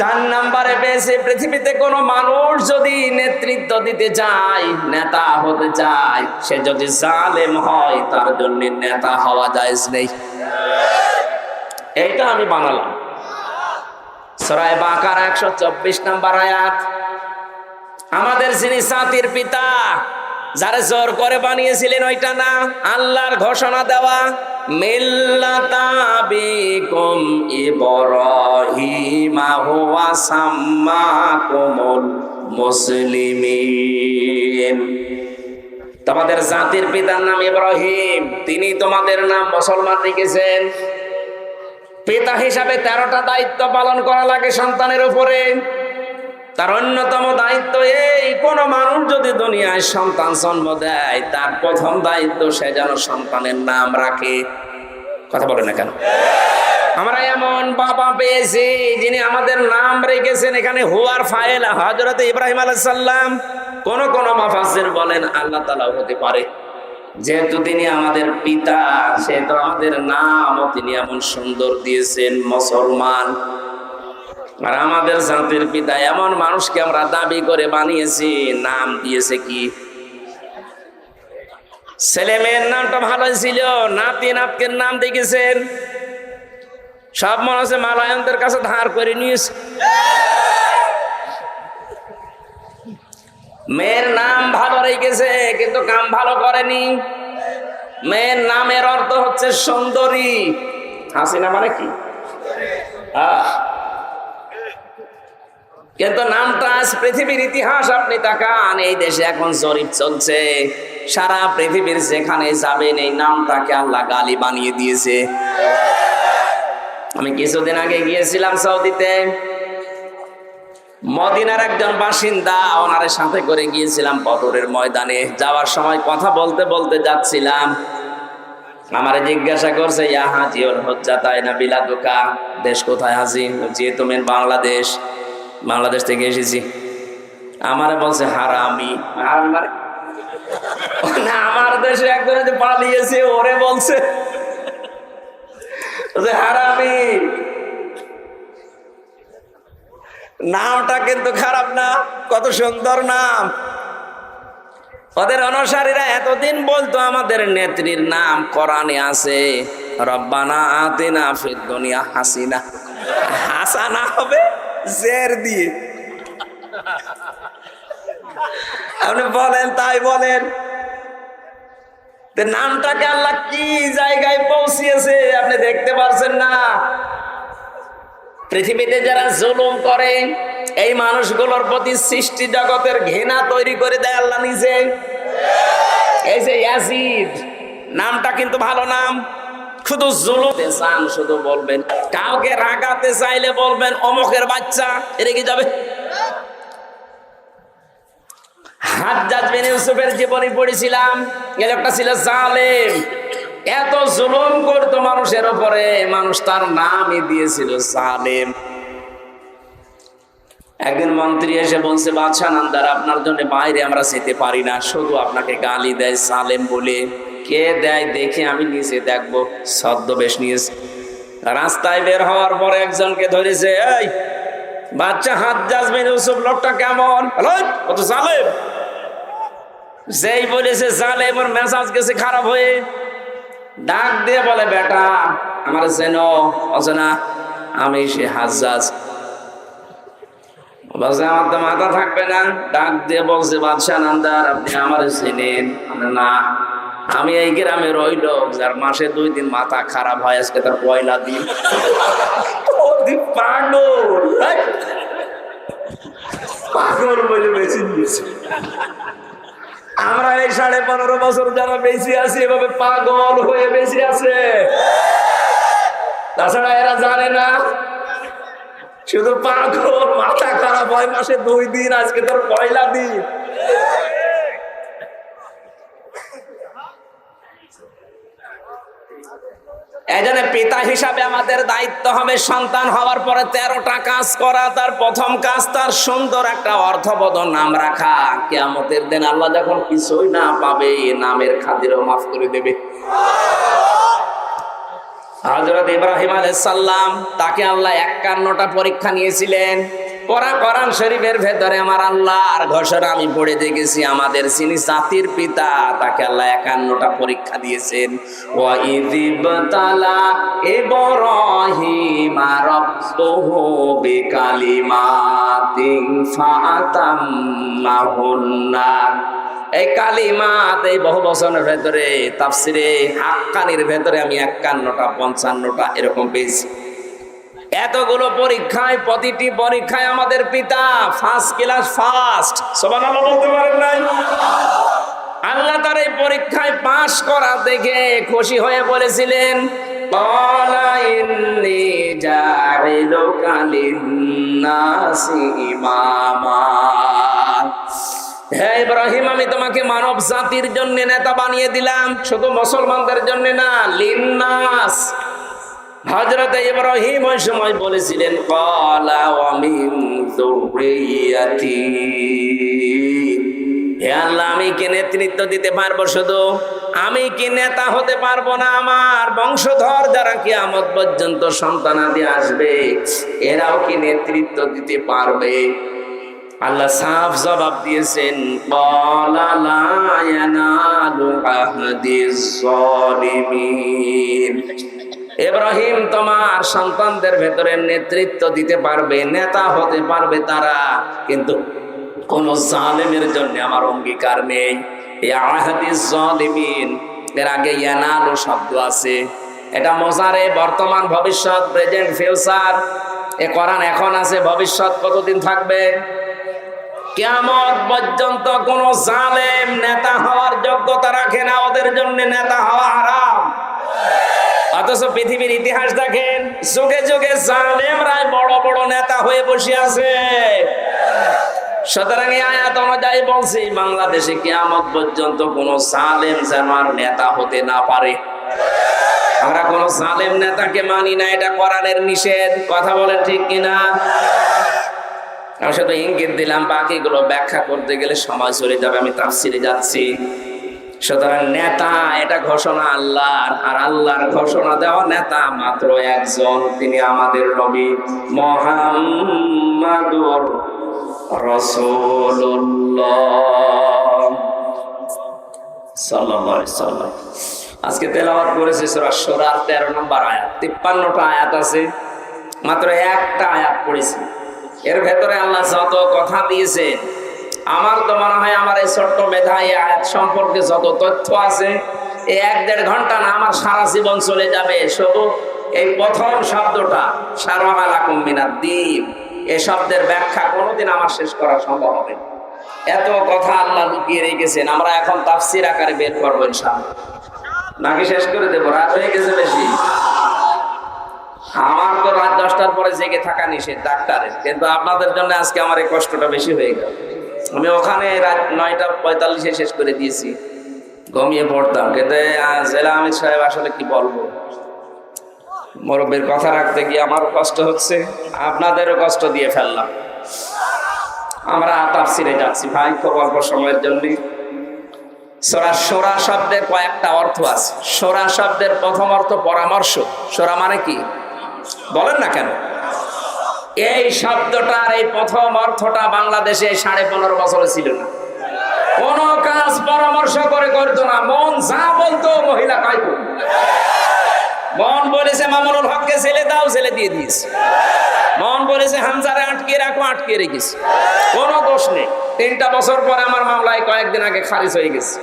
Speaker 1: 4 নম্বরে পেয়েছে, পৃথিবীতে কোনো মানুষ যদি নেতৃত্ব দিতে চায়, নেতা হতে চায়, সে যদি জালেম হয় তার জন্য নেতা হওয়া জায়েজ নেই। এইটা আমি বানালাম। সূরা বাকারা 124 নম্বর আয়াত। আমাদের যিনি জাতির পিতা, যারা জোর করে বানিয়েছিলেন ওইটা না, আল্লাহর ঘোষণা দেওয়া মিল্লাতা বিকুম ইব্রাহিমা হুয়া সাম্মাকুমুল মুসলিমিন। তোমাদের জাতির পিতার নাম ইব্রাহিম, তিনি তোমাদের নাম মুসলমান রেখেছেন। পিতা হিসাবে 13টা দায়িত্ব পালন করা লাগে সন্তানের উপরে। তার অন্যতম দায়িত্ব এই, কোন মানুষ যদি দুনিয়ায় সন্তান জন্ম দেয়, তার প্রথম দায়িত্ব সে যেন সন্তানের নাম রাখে। কথা বলে না কেন? আমরা এমন বাবা পেয়েছি যিনি আমাদের নাম রেখেছেন। এখানে হুয়ার ফাইল হযরত ইব্রাহিম আলাইহিস সালাম। কোন কোন মুফাসসির বলেন আল্লাহ তাআলা হতে পারে, যেহেতু তিনি আমাদের পিতা, সেহেতু আমাদের নামও তিনি এমন সুন্দর দিয়েছেন, মুসলমান। আর আমাদের জাতির পিতা এমন মানুষকে আমরা দাবি করে বানিয়েছি, নাম দিয়েছে কি? ছেলে মেয়ের নামটা ভালো ছিল, নাতি নাতকের নাম দেখেছেন সব মনে হচ্ছে মালায়নদের কাছে ধার করে নিয়েছে। মেয়ের নাম ভালো রেখেছে কিন্তু কাম ভালো করেনি। মেয়ের নামের অর্থ হচ্ছে সুন্দরী। হাসিনা মানে কি? কিন্তু নামটা আজ পৃথিবীর ইতিহাস আপনি তাকান, এই দেশে এখন জরিপ চলছে, সারা পৃথিবীর যেখানে যাবেন এই নামটাকে আল্লাহ গালি বানিয়ে দিয়েছে। আমি কিছুদিন আগে গিয়েছিলাম সৌদিতে, মদিনার একজন বাসিন্দা, ওনার সাথে করে গিয়েছিলাম বদরের ময়দানে। যাওয়ার সময় কথা বলতে বলতে যাচ্ছিলাম, আমারে জিজ্ঞাসা করছে, ইয়া হাজি ওর হজ্জাতায় না বিলাদুকা, দেশ কোথায় হাজি? জি তুমি বাংলাদেশ। বাংলাদেশ থেকে এসেছি। আমারে বলছে হারামি। না, আমার দেশে একজন যে পালিয়েছে ওরে বলছে হারামি। নামটা কিন্তু খারাপ না, কত সুন্দর নাম। ওদের অনুসারীরা এতদিন বলতো আমাদের নেত্রীর নাম কোরআনে আছে, রব্বানা আতিনা ফিদ দুনিয়া হাসিনা। হাসানা হবে জের দিয়ে। আপনি বলেন, তাই বলেন, নামটাকে আল্লাহ কি জায়গায় পৌঁছিয়েছে আপনি দেখতে পারছেন না? পৃথিবীতে যারা জুলুম করে এই মানুষগুলোর প্রতি সৃষ্টি জগতের ঘৃণা তৈরি করে দেয় আল্লাহ নিজে। এই যে ইয়াজিদ নামটা কিন্তু ভালো নাম, শুধু জুলুমতে চান শুধু বলবেন, কাউকে রাগাতে চাইলে বলবেন অমুকের বাচ্চা, এর কি যাবে? হাজ্জাজ বিন ইউসুফের জীবনী পড়েছিলাম, এর একটা ছিল জালেম, এত জুলুম করতো মানুষের উপরে, মানুষ তার নামই দিয়েছিল জালেম। একদিন মন্ত্রী এসে বলছে, বাদশাহ নামদার আপনার জন্য বাইরে আমরা যেতে পারি না, শুধু আপনাকে গালি দেয় জালেম বলে। কে দেয় দেখে আমি নিজে দেখবো। ছদ্মবেশ নিয়েছে, রাস্তায় বের হওয়ার পরে একজনকে ধরেছে, এই বাচ্চা হাজ্জাজ বিন ইউসুফ লোকটা কেমন? ও তো জালেম। যেই বলেছে জালেম, ওর মেজাজ গেছে খারাপ হয়ে, ডাক দিয়ে বলে, বেটা আমার চেনো? অচেনা, আমি সে হাজ্জাজ। বলছে আমার তো মাথা থাকবে না। ডাক দিয়ে বলছে, বাদশাহ নামদার আপনি আমার চেনেন? না, আমি এই গ্রামে ওই লোক যার মাসে 2 দিন মাথা খারাপ হয়, আজকে তার পয়লা দিন। পাগল পাগল বলে বেশি নিয়েছে। আমরা এই 15.5 বছর যারা বেশি আছি এভাবে পাগল হয়ে বেশি আছে। তাছাড়া এরা জানে না, শুধু পাগল, মাথা খারাপ হয়। মাসে 2 দিন, আজকে তোর পয়লা দিন। এজন্য পিতা হিসাবে আমাদের দায়িত্ব হবে সন্তান হওয়ার পরে 13টা কাজ করা। তার প্রথম কাজ তার সুন্দর একটা অর্থবহ নাম রাখা। কিয়ামতের দিন আল্লাহ যখন কিছুই না পাবে, নামের খাতিরও মাফ করে দেবে। হযরত ইব্রাহিম আলাইহিস সালাম, তাকে আল্লাহ 51টা পরীক্ষা নিয়েছিলেন। কোরআন শরীফের ভেতরে আমার আল্লাহর ঘোষণা আমি পড়ে দেখেছি, আমাদের যিনি জাতির পিতা, তাকে আল্লাহ 51টা পরীক্ষা দিয়েছেন। ওয়া ইযিবতালা ইব্রাহিমা রাব্বুহু বিকালিমাতিন ফাতাম্মাহুন্না। এই কালিমাত, এই বহু বচনের ভেতরে তাফসিরে হাক্কানির ভেতরে আমি 51টা 55টা এরকম পেয়েছি। এতগুলো পরীক্ষায়, প্রতিটি পরীক্ষায় আমাদের পিতা ফার্স্ট ক্লাস ফার্স্ট। সুবহানাল্লাহ বলতে পারেন নাই? আল্লাহ তার এই পরীক্ষায় পাশ করা দেখে খুশি হয়ে বলেছিলেন, ক্বালা ইন্নী জাইলুকা লিন-নাসি ইমামা। হে ইব্রাহিম, আমি তোমাকে মানব জাতির জন্য নেতা বানিয়ে দিলাম, শুধু মুসলমানদের জন্য না, লিন-নাস। হযরত ইব্রাহিম ওই সময় বলেছিলেন, ক্বালা ওয়া মিন যুররিয়াতি। হে আল্লাহ, আমি কি নেতৃত্ব দিতে পারবো? শুধু আমি কি নেতা হতে পারবো না? আমার বংশধর যারা কিয়ামত পর্যন্ত সন্তানাদি আসবে, এরাও কি নেতৃত্ব দিতে পারবে? আল্লাহ সাফ জবাব দিয়েছেন, ক্বালা লা ইয়ানালু আহদিজ যালিমিন। ইব্রাহিম, তোমার সন্তানদের ভেতরে নেতৃত্ব দিতে পারবে, নেতা হতে পারবে তারা, কিন্তু কোন জালেমের জন্য আমার অঙ্গীকার নেই। এই আহদিজ জালিমিন, এর আগে ইয়ানালু শব্দ আছে। এটা মোজারে, বর্তমান, ভবিষ্যৎ, প্রেজেন্ট, ফিউচার। এ কোরআন এখন আছে, ভবিষ্যৎ কতদিন থাকবে? কিয়ামত পর্যন্ত কোন জালেম নেতা হওয়ার যোগ্যতা রাখে না, ওদের জন্য নেতা হওয়া হারাম। অথচ পৃথিবীর ইতিহাস দেখেন, যুগে যুগে জালেমরাই বড় বড় নেতা হয়ে বসে আছে। সুতরাং এই আয়াত অনুযায়ী বলছি, বাংলাদেশে কিয়ামত পর্যন্ত কোন জালেম যেন আর নেতা হতে না পারে। আমরা কোন জালেম নেতাকে মানি না, এটা কোরআনের নিষেধ। কথা বলেন ঠিক কিনা? আমি শুধু ইঙ্গিত দিলাম, বাকিগুলো ব্যাখ্যা করতে গেলে সময় চলে যাবে, আমি তাফসিরে যাচ্ছি। সুতরাং নেতা, এটা ঘোষণা আল্লাহর, আর আল্লাহর ঘোষণা দেওয়া নেতা মাত্র একজন, তিনি আমাদের নবী মুহাম্মাদুর রাসূলুল্লাহ সাল্লাল্লাহু আলাইহি ওয়াসাল্লাম। আজকে তেলাওয়াত করেছি সূরা শুরার 13 নম্বর আয়াত। 53টা আয়াত আছে, মাত্র একটা আয়াত পড়েছি। এর ভেতরে আল্লাহ যত কথা দিয়েছেন, আমার তো মনে হয় আমার এই ছোট্ট মেধায় আয়াত সম্পর্কে যত তথ্য আছে, এই 1-1.5 ঘন্টা না, আমার সারা জীবন চলে যাবে শুধু এই প্রথম শব্দটা শারাআ লাকুম মিনাদ-দীন, এই শব্দের ব্যাখ্যা কোনোদিন আমার শেষ করা সম্ভব হবে না। এত কথা আল্লাহ লুকিয়ে রেখেছেন, আমরা এখন তাফসীর আকারে বের করবো ইনশাআল্লাহ। নাকি শেষ করে দেবো? রাত হয়ে গেছে বেশি। আমার তো রাত 10টার পরে জেগে থাকা নিষেধ ডাক্তারের, কিন্তু আপনাদের জন্য আজকে আমার এই কষ্টটা বেশি হয়ে গেল। আমি ওখানে রাত 9:45 শেষ করে দিয়েছি, ঘুমিয়ে পড়তাম। কিন্তু জেলা আমির সাহেব আসলে কি বলবো, মুরব্বির কথা রাখতে গিয়ে আমারও কষ্ট হচ্ছে, আপনাদেরও কষ্ট দিয়ে ফেললাম। আমরা তাফসিরে যাচ্ছি ভাই, খুব অল্প সময়ের জন্য। সূরা শোরা শব্দের কয়েকটা অর্থ আছে। শোরা শব্দের প্রথম অর্থ পরামর্শ। শোরা মানে কি বলেন না কেন? এই শব্দটার এই প্রথম অর্থটা বাংলাদেশে 15.5 বছরে ছিল না। কোন কাজ পরামর্শ করে করতো না, মন যা বলতো মহিলা কাইত। মন বলেছে মামুনুল হককে ছেলে দাও, ছেলে দিয়ে দিয়েছে। মন বলেছে হামজারে আটকে রাখো, আটকে রেখেছে। কোনো দোষ নেই। 3টা বছর পরে আমার মামলায় কয়েকদিন আগে খারিজ হয়ে গেছে।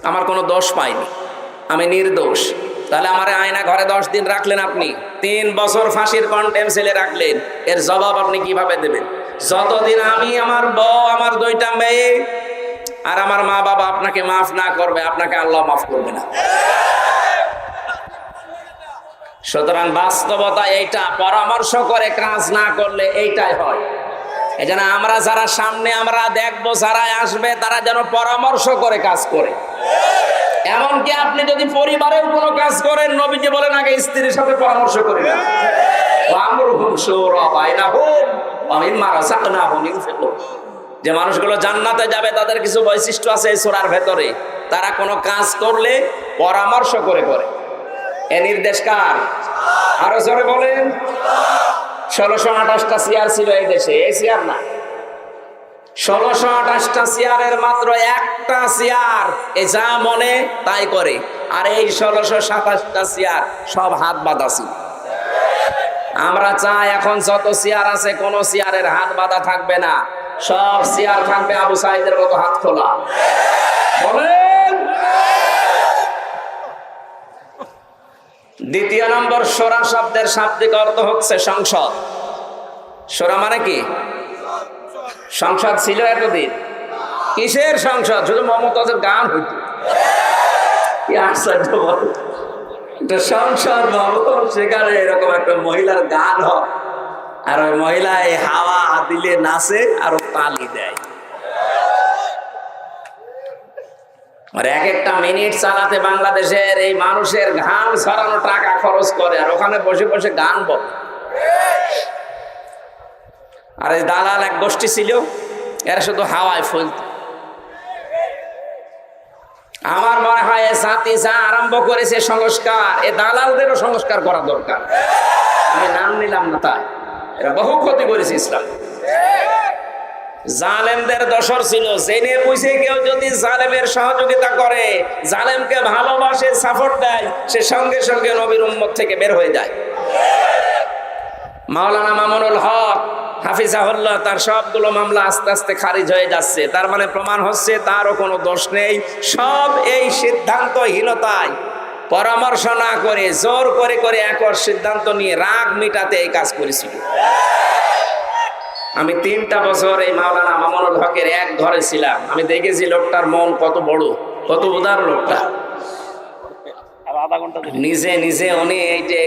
Speaker 1: আমার কোনো দোষ পাইনি, আমি নির্দোষ। তাহলে আমার আয়না ঘরে 10 দিন রাখলেন আপনি, 3 বছর ফাঁসির কন্টেম সেলে রাখলেন, এর জবাব আপনি কিভাবে দেবেন? যতদিন আমি, আমার বউ, আমার 2টা মেয়ে আর আমার মা বাবা আপনাকে মাফ না করবে, আপনাকে আল্লাহ মাফ করবে না। সুতরাং বাস্তবতা এইটা, পরামর্শ করে কাজ না করলে এইটাই হয়। এই জন্য আমরা যারা সামনে আমরা দেখবো, যারা আসবে তারা যেন পরামর্শ করে কাজ করে। এমনকি আপনি যদি পরিবারেও কোনো কাজ করেন, নবীজি বলেন আগে স্ত্রীর সাথে পরামর্শ করে না। যে মানুষগুলো জান্নাতে যাবে তাদের কিছু বৈশিষ্ট্য আছে এই সূরার ভেতরে। তারা কোনো কাজ করলে পরামর্শ করে করে। এ নির্দেশ কার? আরো জোরে বলেন। 1628টা চেয়ার ছিল এই দেশে, এই চেয়ার না, 1628টা চেয়ারের মাত্র একটা চেয়ার এ যা মনে তাই করে, আর এই 1627টা চেয়ার সব হাত বাঁধা ছিল। আমরা চাই এখন যত চেয়ার আছে কোন চেয়ারের হাত বাঁধা থাকবে না, সব চেয়ার থাকবে আবু সাইদের মতো হাত খোলা। বলেন। দ্বিতীয় নম্বর, শোরা শব্দের শাব্দিক অর্থ হচ্ছে সংসদ। শোরা মানে কি? সংসদ ছিল এতদিন? কিসের সংসদ? শুধু মমতাজের গান হইত। কি আশ্চর্য বল, একটা সংসদ ভবন, সেখানে এরকম একটা মহিলার গান হয়, আর ওই মহিলা এই হাওয়া দিলে নাচে আর তালি দেয়। আর এক একটা মিনিট চালাতে বাংলাদেশের এই মানুষের ঘাম ছড়ানো টাকা খরচ করে, আর ওখানে বসে বসে গান বলে। আর এই দালাল এক গোষ্ঠী ছিল, এরা শুধু হাওয়ায় ফুলত। আমার মনে হয় জাতি যা আরম্ভ করেছে সংস্কার, এ দালালদেরও সংস্কার করা দরকার। আমি নাম নিলাম না, তাই এরা বহু ক্ষতি করেছে ইসলাম। জালেমদের দোসর ছিল, জেনে বুঝে কেউ যদি জালেমের সহযোগিতা করে, জালেমকে ভালোবাসে, সাপোর্ট দেয়, সে সঙ্গে সঙ্গে নবীর উম্মত থেকে বের হয়ে যায়। মাওলানা মামুনুল হক হাফিজাহুল্লাহ, তার সবগুলো মামলা আস্তে আস্তে খারিজ হয়ে যাচ্ছে। তার মানে প্রমাণ হচ্ছে তারও কোনো দোষ নেই, সব এই সিদ্ধান্তহীনতায়, পরামর্শ না করে জোর করে করে একর সিদ্ধান্ত নিয়ে রাগ মিটাতে এই কাজ করেছিল। আমি 3টা বছর এই মাওলানা মামুনুল হকের এক ঘরে ছিলাম। আমি দেখেছি লোকটার মন কত বড়, কত উদার লোকটা। নিজে নিজে উনি এই যে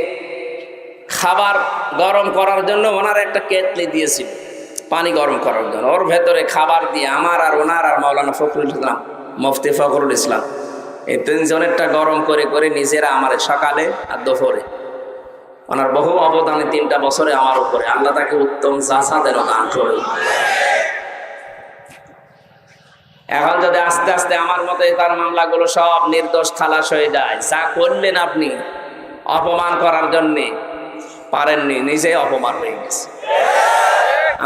Speaker 1: খাবার গরম করার জন্য ওনার একটা কেটলি দিয়েছিল, পানি গরম করার জন্য। ওর ভেতরে খাবার দিয়ে আমার আর ওনার আর মাওলানা ফখরুল ইসলাম, মুফতি ফখরুল ইসলাম, এই 3 জনেরটা গরম করে করে নিজেরা আমার সকালে আর দুপুরে। ওনার বহু অবদানে 3টা বছরে আমার উপরে, আল্লাহ তাকে উত্তম জাসাদেরও দান করে। এখন যদি আস্তে আস্তে আমার মতে তার মামলাগুলো সব নির্দোষ খালাস হয়ে যায়, যা করলেন আপনি অপমান করার জন্যে পারেননি, নিজে অপমান হয়ে গেছে।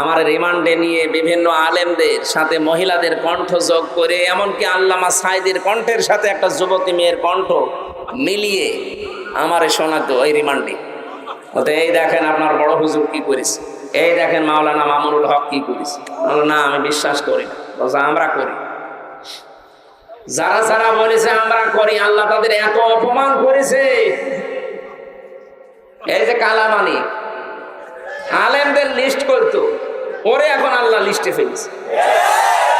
Speaker 1: আমার রিমান্ডে নিয়ে বিভিন্ন আলেমদের সাথে মহিলাদের কণ্ঠ যোগ করে, এমনকি আল্লামা সাইদের কণ্ঠের সাথে একটা যুবতী মেয়ের কণ্ঠ মিলিয়ে আমারে শোনাতো ওই রিমান্ডে। এই দেখেন আপনার বড় হুজুর কি করেছে, এই দেখেন মাওলানা মামুনুল হক কি করেছে। না, আমি বিশ্বাস করি না। আমরা করি, যারা যারা বলেছে আমরা করি, আল্লাহ তাদের এত অপমান করেছে। এই যে কালামানি আলেমদের লিস্ট করতো, ওরে এখন আল্লাহ লিস্টে ফেলেছে।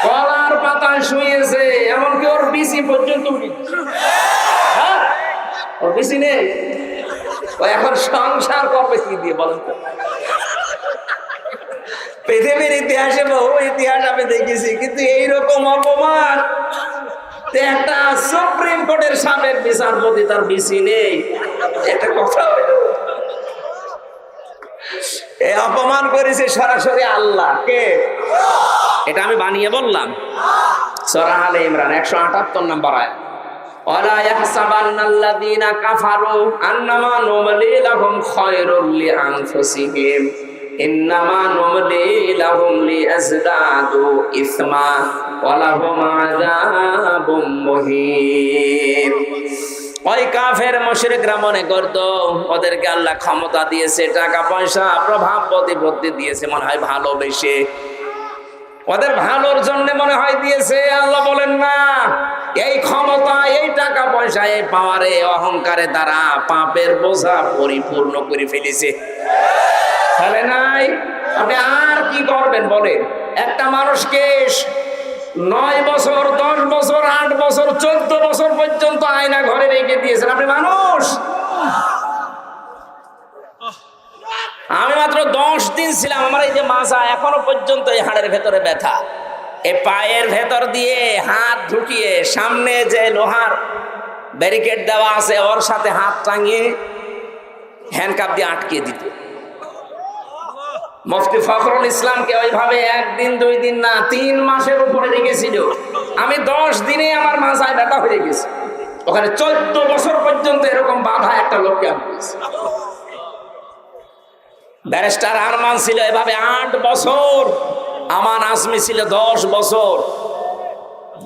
Speaker 1: কলার পাতায় শুয়েছে, এমনকি ওর বিসি পর্যন্ত ওর বিসি নেই। ও এখন সংসার করবে কি দিয়ে বলেন তো? পৃথিবীর ইতিহাসে বহু ইতিহাস আমি দেখেছি, কিন্তু এইরকম অপমান একটা সুপ্রিম কোর্টের সাবেক বিচারপতি, তার বিসি নেই, একটা কথা হলো। এই অপমান করেছে সরাসরি আল্লাহ। কে? এটা আমি বানিয়ে বললাম। সূরা আলে ইমরান 178 নম্বর আয়াত। ওয়ালা ইয়াহসাবান্নাল্লাযীনা কাফারু আন্নামা নুমলি লাহুম খায়রুল লিআনফুসিহিম ইন্নামা নুমলি লাহুম লিয়াজদাদু ইসমা ওয়া লাহুম আযাবুম মুহিন। ওই কাফের মুশরিকরা মনে করতো ওদেরকে আল্লাহ ক্ষমতা দিয়েছে, টাকা পয়সা, প্রভাব প্রতিপত্তি দিয়েছে, মনে হয় ভালোবেসে, ওদের ভালোর জন্য মনে হয় দিয়েছে। আল্লাহ বলেন না, এই ক্ষমতা, এই টাকা পয়সা, এই পাওয়ারে, অহংকারে তারা পাপের বোঝা পরিপূর্ণ করে ফেলেছে। ফেলে নাই। আপনি আর কি করবেন বলেন? একটা মানুষকে 9 বছর, 10 বছর, 8 বছর, 14 বছর পর্যন্ত আয়না ঘরে রেখে দিয়েছেন। আপনি মানুষ, আমি মাত্র 10 দিন ছিলাম, আমার এই যে মাজা এখনো পর্যন্ত এই হাড়ের ভেতরে ব্যথা। এই পায়ের ভেতর দিয়ে হাত ঢুকিয়ে সামনে যে লোহার ব্যারিকেড দেওয়া আছে ওর সাথে হাত টাঙিয়ে হ্যান্ডকাপ দিয়ে আটকে দিত। মুফতি ফখরুল ইসলামকে ওইভাবে 1 দিন 2 দিন না 3 মাসের উপরে রেখেছিল। আমি 10 দিনে আমার মাজায় ব্যথা হয়ে গেছে। ওখানে 14 বছর পর্যন্ত এরকম বাধা একটা লোককে আমি পেয়েছি। ব্যারিস্টার আরমান ছিল এভাবে 8 বছর, আমান আজমি ছিল 10 বছর।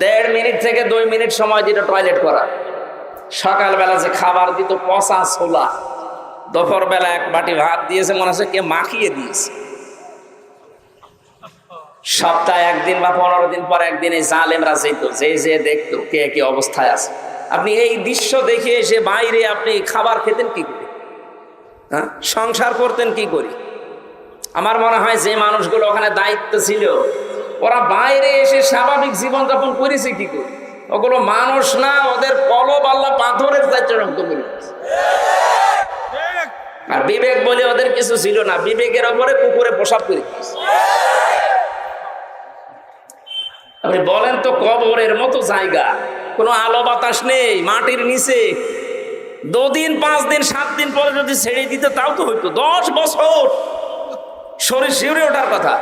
Speaker 1: 1.5 মিনিট থেকে 2 মিনিট সময় দিত টয়লেট করা। সকালবেলা যে খাবার দিত পচা ছোলা, দুপুর বেলা 1 বাটি ভাত দিয়েছে, মনে হচ্ছে কে মাখিয়ে দিয়েছে। সপ্তাহে 1 দিন বা 15 দিন পর একদিন এই জালেমরা যেত, যে দেখতো কে কি অবস্থায় আছে। আপনি এই দৃশ্য দেখে এসে বাইরে আপনি খাবার খেতেন কি করে, হ্যাঁ, সংসার করতেন কি করে? আমার মনে হয় যে মানুষগুলো ওখানে দায়িত্ব ছিল ওরা বাইরে এসে স্বাভাবিক জীবনযাপন করেছে কি করে? ওগুলো মানুষ না, ওদের কলব আল্লাহ পাথরের চাইতে রক্ত করে। আর বিবেক বলে ওদের কিছু ছিল না, বিবেকের ওপরে কুকুরে প্রসাব করে দিয়েছে। আপনি বলেন তো, কবরের মতো জায়গা, কোনো আলো বাতাস নেই, মাটির নিচে 2 দিন 5 দিন 7 দিন পরে যদি ছেড়ে দিত তাও তো হইতো। 10 বছর শরীর শিউরে ওঠার কথা।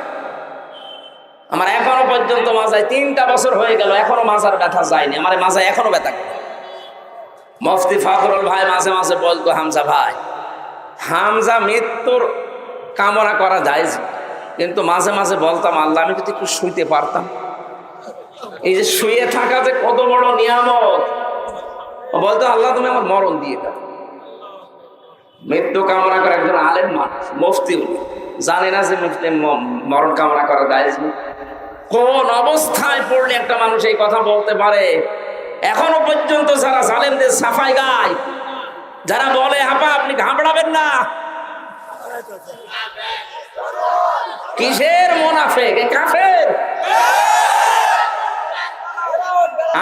Speaker 1: আমার এখনো পর্যন্ত মাজায় 3টা বছর হয়ে গেল, এখনো মাজার ব্যথা যায়নি। আমার মাজায় এখনো ব্যথা করে। মুফতি ফখরুল ভাই মাঝে মাঝে বলতো, হামজা ভাই, হামজা মৃত্যুর কামনা করা যায়, কিন্তু মাঝে মাঝে বলতাম আল্লাহ আমি যদি একটু শুইতে পারতাম। এই যে শুয়ে থাকা যে কত বড় নিয়ামত। বলতো আল্লাহ তুমি আমার মরণ দিয়ে দাও। মৃত্যু কামনা করে একজন আলেম মানুষ, মুফতি, জানে না যে মরণ কামনা করা যায়। কোন অবস্থায় পড়লে একটা মানুষ এই কথা বলতে পারে? এখনো পর্যন্ত যারা জালেমদের সাফাই গায়, যারা বলে আপা আপনি ঘাবড়াবেন না, কিসের মুনাফিক, কাফের।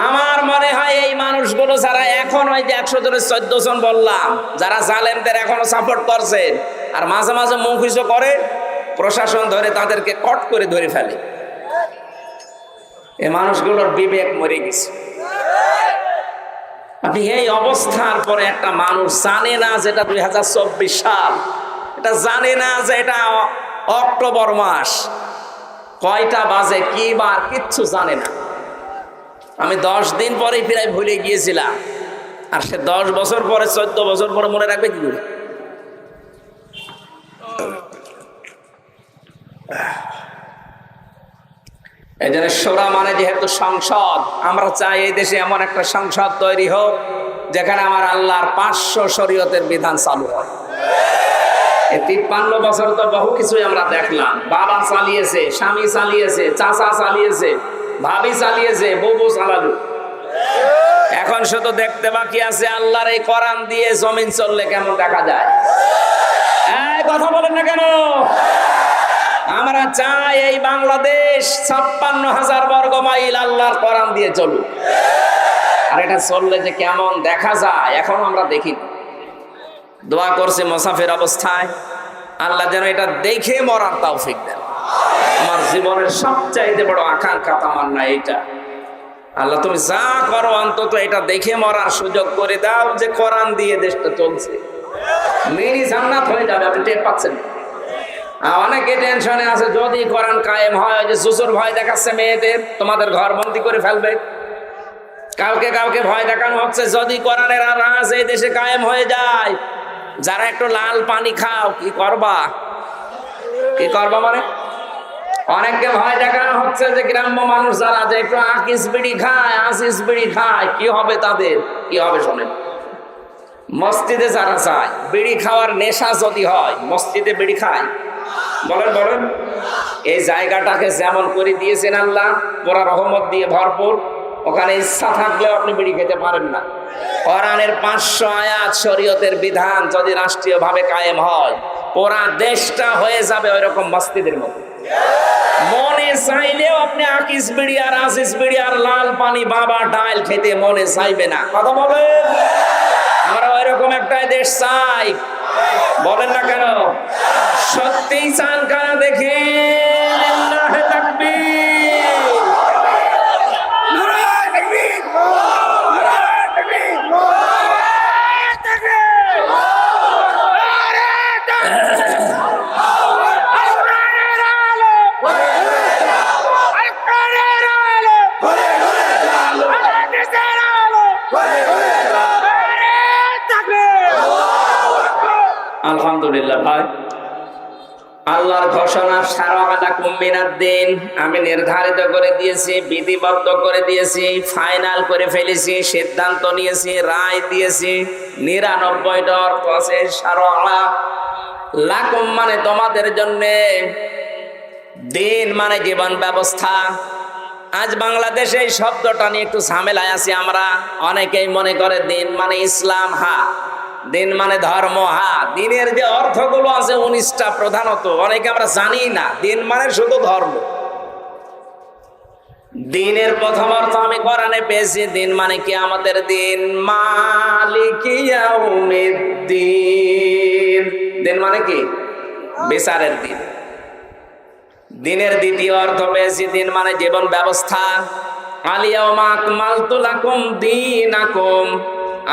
Speaker 1: আমার মনে হয় এই মানুষগুলো যারা এখন ওই যে 100 জনের 14 জন বললাম, যারা জালেমদের এখনো সাপোর্ট করছে আর মাঝে মাঝে মুখ হিসো করে, প্রশাসন ধরে তাদেরকে কট করে ধরে ফেলে। এই মানুষগুলোর বিবেক মরে গেছে। আপনি এই অবস্থার পরে একটা মানুষ জানে না যেটা 2024 সাল, এটা জানে না যে এটা অক্টোবর মাস, কয়টা বাজে, কি বার, কিচ্ছু জানে না। আমি 10 দিন পরে প্রায় ভুলে গিয়েছিলাম, আর সে 10 বছর পরে 14 বছর পরে মনে রাখবে কি করে? এই জন্য শোরা মানে যেহেতু সংসদ, আমরা চাই এই দেশে এমন একটা সংসদ তৈরি হোক যেখানে আমার আল্লাহর 500 শরীয়তের বিধান চালু হয়। এই 53 বছর তো বহু কিছুই আমরা দেখলাম। বাবা চালিয়েছে, স্বামী চালিয়েছে, চাচা চালিয়েছে, ভাবি চালিয়েছে, বউ চালালো। এখন শুধু দেখতে বাকি আছে আল্লাহর এই কোরআন দিয়ে জমিন চললে কেমন দেখা যায়। এই কথা বলেন না কেন? আমরা চাই এই বাংলাদেশ 56,000 বর্গ মাইল আল্লাহর কোরআন দিয়ে চলুক। আর এটা চললে যে কেমন দেখা যায় এখন আমরা দেখি। দোয়া করছে মুসাফির অবস্থায় আল্লাহ যেন এটা দেখে মরার তৌফিক দেন। আমার জীবনের সবচাইতে বড় আকাঙ্ক্ষা তামান্না এইটা। আল্লাহ তুমি যা করো অন্তত এটা দেখে মরার সুযোগ করে দাও যে কোরআন দিয়ে দেশটা চলছে। মিনি জান্নাত হয়ে যাবে, আপনি টের পাচ্ছেন। অনেকে টেনশনে আছে যদি কোরআন কায়েম হয়, যে জুজুর ভয় দেখাচ্ছে মেয়েদের, তোমাদের ঘর বন্দি করে ফেলবে। কাউকে কাউকে ভয় দেখানো হচ্ছে যদি কোরআনের রাজ এই দেশে কায়েম হয়ে যায়, যারা একটু লাল পানি খাও কি করবা? কি করবা মানে? অনেককে ভয় দেখানো হচ্ছে যে গ্রাম্য মানুষ যারা যে একটু আকিস বিড়ি খায়, আসিস বিড়ি খায়, কি হবে তাদের? কি হবে শোনেন, মসজিদে যারা যায় বিড়ি খাওয়ার নেশা যদি হয়, মসজিদে বিড়ি খায়, বলেন বলেন, এই জায়গাটাকে যেমন করে দিয়েছেন আল্লাহ, পুরা রহমত দিয়ে ভরপুর, ওখানে ইচ্ছা থাকলেও আপনি বিড়ি খেতে পারেন না। কোরআনের 500 আয়াত শরীয়তের বিধান যদি রাষ্ট্রীয়ভাবে কায়েম হয়, পুরা দেশটা হয়ে যাবে ওইরকম মসজিদের মতো। মনে চাইলেও আপনি আকিস বিড়ি আর আসিস বিড়ি আর লাল পানি বাবা ডাল খেতে মনে চাইবে না। কথা বলেন। আমরা ওইরকম একটাই দেশ চাই, বলেন না কেন? সত্যিই চান কারা দেখে? লিল্লাহে তাকবীর। নারায়ে তাকবীর, নারায়ে তাকবীর, নারায়ে তাকবীর, নারায়ে তাকবীর। আলহামদুলিল্লাহ ভাই, আল্লাহর ঘোষণা শারাআলাকুম মিনাদ-দ্বীন, আমি নির্ধারিত করে দিয়েছি, বিধিবদ্ধ করে দিয়েছি, ফাইনাল করে ফেলেছি, সিদ্ধান্ত নিয়েছি, রায় দিয়েছি। 99টা অর্থ আছে শারাআ। লাকুম মানে তোমাদের জন্য, দিন মানে জীবন ব্যবস্থা। আজ বাংলাদেশে এই শব্দটা নিয়ে একটু ঝামেলায় আছি আমরা। অনেকেই মনে করে দিন মানে ইসলাম, দিন মানে ধর্ম। দিনের যে অর্থগুলো আছে 19টা প্রধানত, অনেকে আমরা জানি না। দিন মানে শুধু ধর্ম। দিনের প্রথম অর্থ আমি কোরআনে পেয়েছি, দিন মানে কি আমাদের দিন, মালিকি ইয়াউমিদ্দিন। দিন মানে কি? বিচারের দিন। দিনের দ্বিতীয় অর্থ পেয়েছি, দিন মানে জীবন ব্যবস্থা। আল-ইয়াওমা আকমালতু লাকুম দীনাকুম,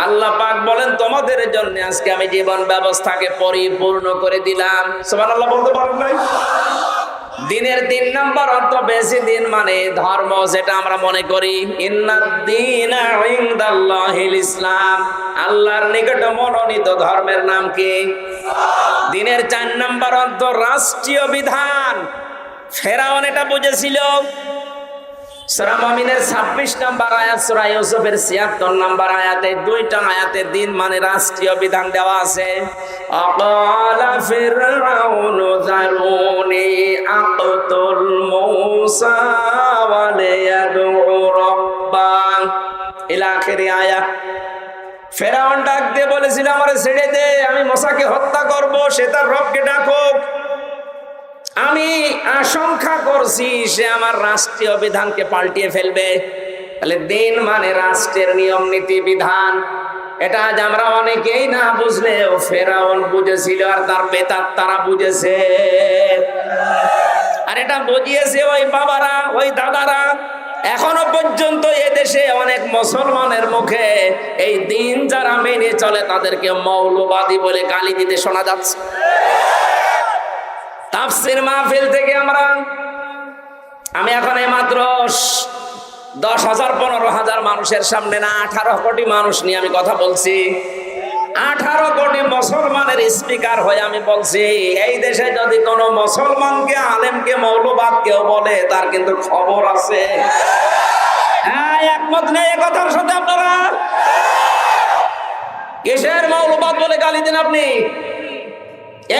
Speaker 1: আল্লাহ পাক বলেন তোমাদের জন্য আজকে আমি জীবন ব্যবস্থাকে পরিপূর্ণ করে দিলাম। সুবহানাল্লাহ বলতে পারেন নাই? দিনের 3 নম্বর অর্থ পেয়েছি, দিন মানে ধর্ম, যেটা আমরা মনে করি ইন্নাদ-দীনা ইনদাল্লাহিল ইসলাম, আল্লাহর নিকট মনোনীত ধর্মের নাম কি? দিনের 4 নম্বর অর্থ রাষ্ট্রীয় বিধান। ফেরাউন এটা বুঝেছিল। সূরা মুমিনের 26 নম্বর আয়াত, সূরা ইউসুফের 76 নম্বর আয়াতে, 2টা আয়াতে দিন মানে রাষ্ট্রীয় বিধান দেওয়া আছে। আকালা ফিরআউনু যারুনি আকতুল মূসা ওয়া লিয়াদউ রাব্বা ইলা আখিরি আয়াত। ফেরাউন ডাক দিয়ে বলেছিল, আমারে ছেড়ে দে, আমি মূসাকে হত্যা করব, সে তার রবকে ডাকুক। আমি আশঙ্কা করছি সে আমার রাষ্ট্রীয় বিধানকে পাল্টিয়ে ফেলবে। তাহলে দিন মানে রাষ্ট্রের নিয়ম নীতি বিধান। এটা আজ আমরা অনেকেই না বুঝলেও ফেরাউন বুঝেছিল, আর তার প্রেতাত্মারা বুঝেছে। আর এটা বুঝিয়েছে ওই বাবারা, ওই দাদারা। এখনো পর্যন্ত এদেশে অনেক মুসলমানের মুখে এই দিন যারা মেনে চলে তাদেরকে মৌলবাদী বলে গালি দিতে শোনা যাচ্ছে। তাফসীর মাহফিল থেকে আমি এখন মাত্র 10,000-15,000 মানুষের সামনে না, 18 কোটি মানুষ নিয়ে আমি কথা বলছি। 18 কোটি মুসলমানের স্পিকার হয়ে আমি বলছি, এই দেশে যদি কোনো মুসলমানকে, আলেমকে মৌলবাদ কেউ বলে, তার কিন্তু খবর আছে। হ্যাঁ, একমত নেই এ কথার সাথে আপনারা? কিসের মৌলবাদ বলে গালি দেন আপনি?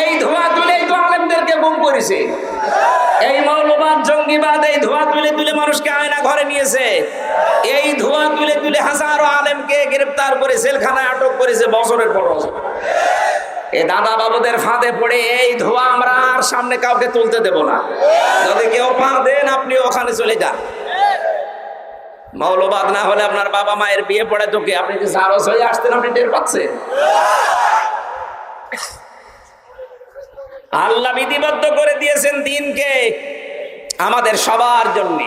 Speaker 1: এই ধোয়া তুলেই তো আলেমদেরকে গুম করেছে। এই মৌলবাদ, জঙ্গিবাদ, এই ধোয়া তুলে তুলে মানুষকে আয়না ঘরে নিয়েছে। এই ধোয়া তুলে তুলে হাজারো আলেমকে গ্রেফতার করে জেলখানায় আটক করেছে বছরের পর বছর। এই দাদা বাবুদের ফাঁদে পড়ে এই ধোয়া আমরা আর সামনে কাউকে তুলতে দেব না। যদি কেউ পা দেন, আপনি ওখানে চলে যান। মৌলবাদ না হলে আপনার বাবা মায়ের বিয়ে পড়ে তোকে, আপনি যে জারজ হয়ে আসতেন, আপনি টের পাচ্ছেন? আল্লাহ বিধিবদ্ধ করে দিয়েছেন দিনকে আমাদের সবার জন্য।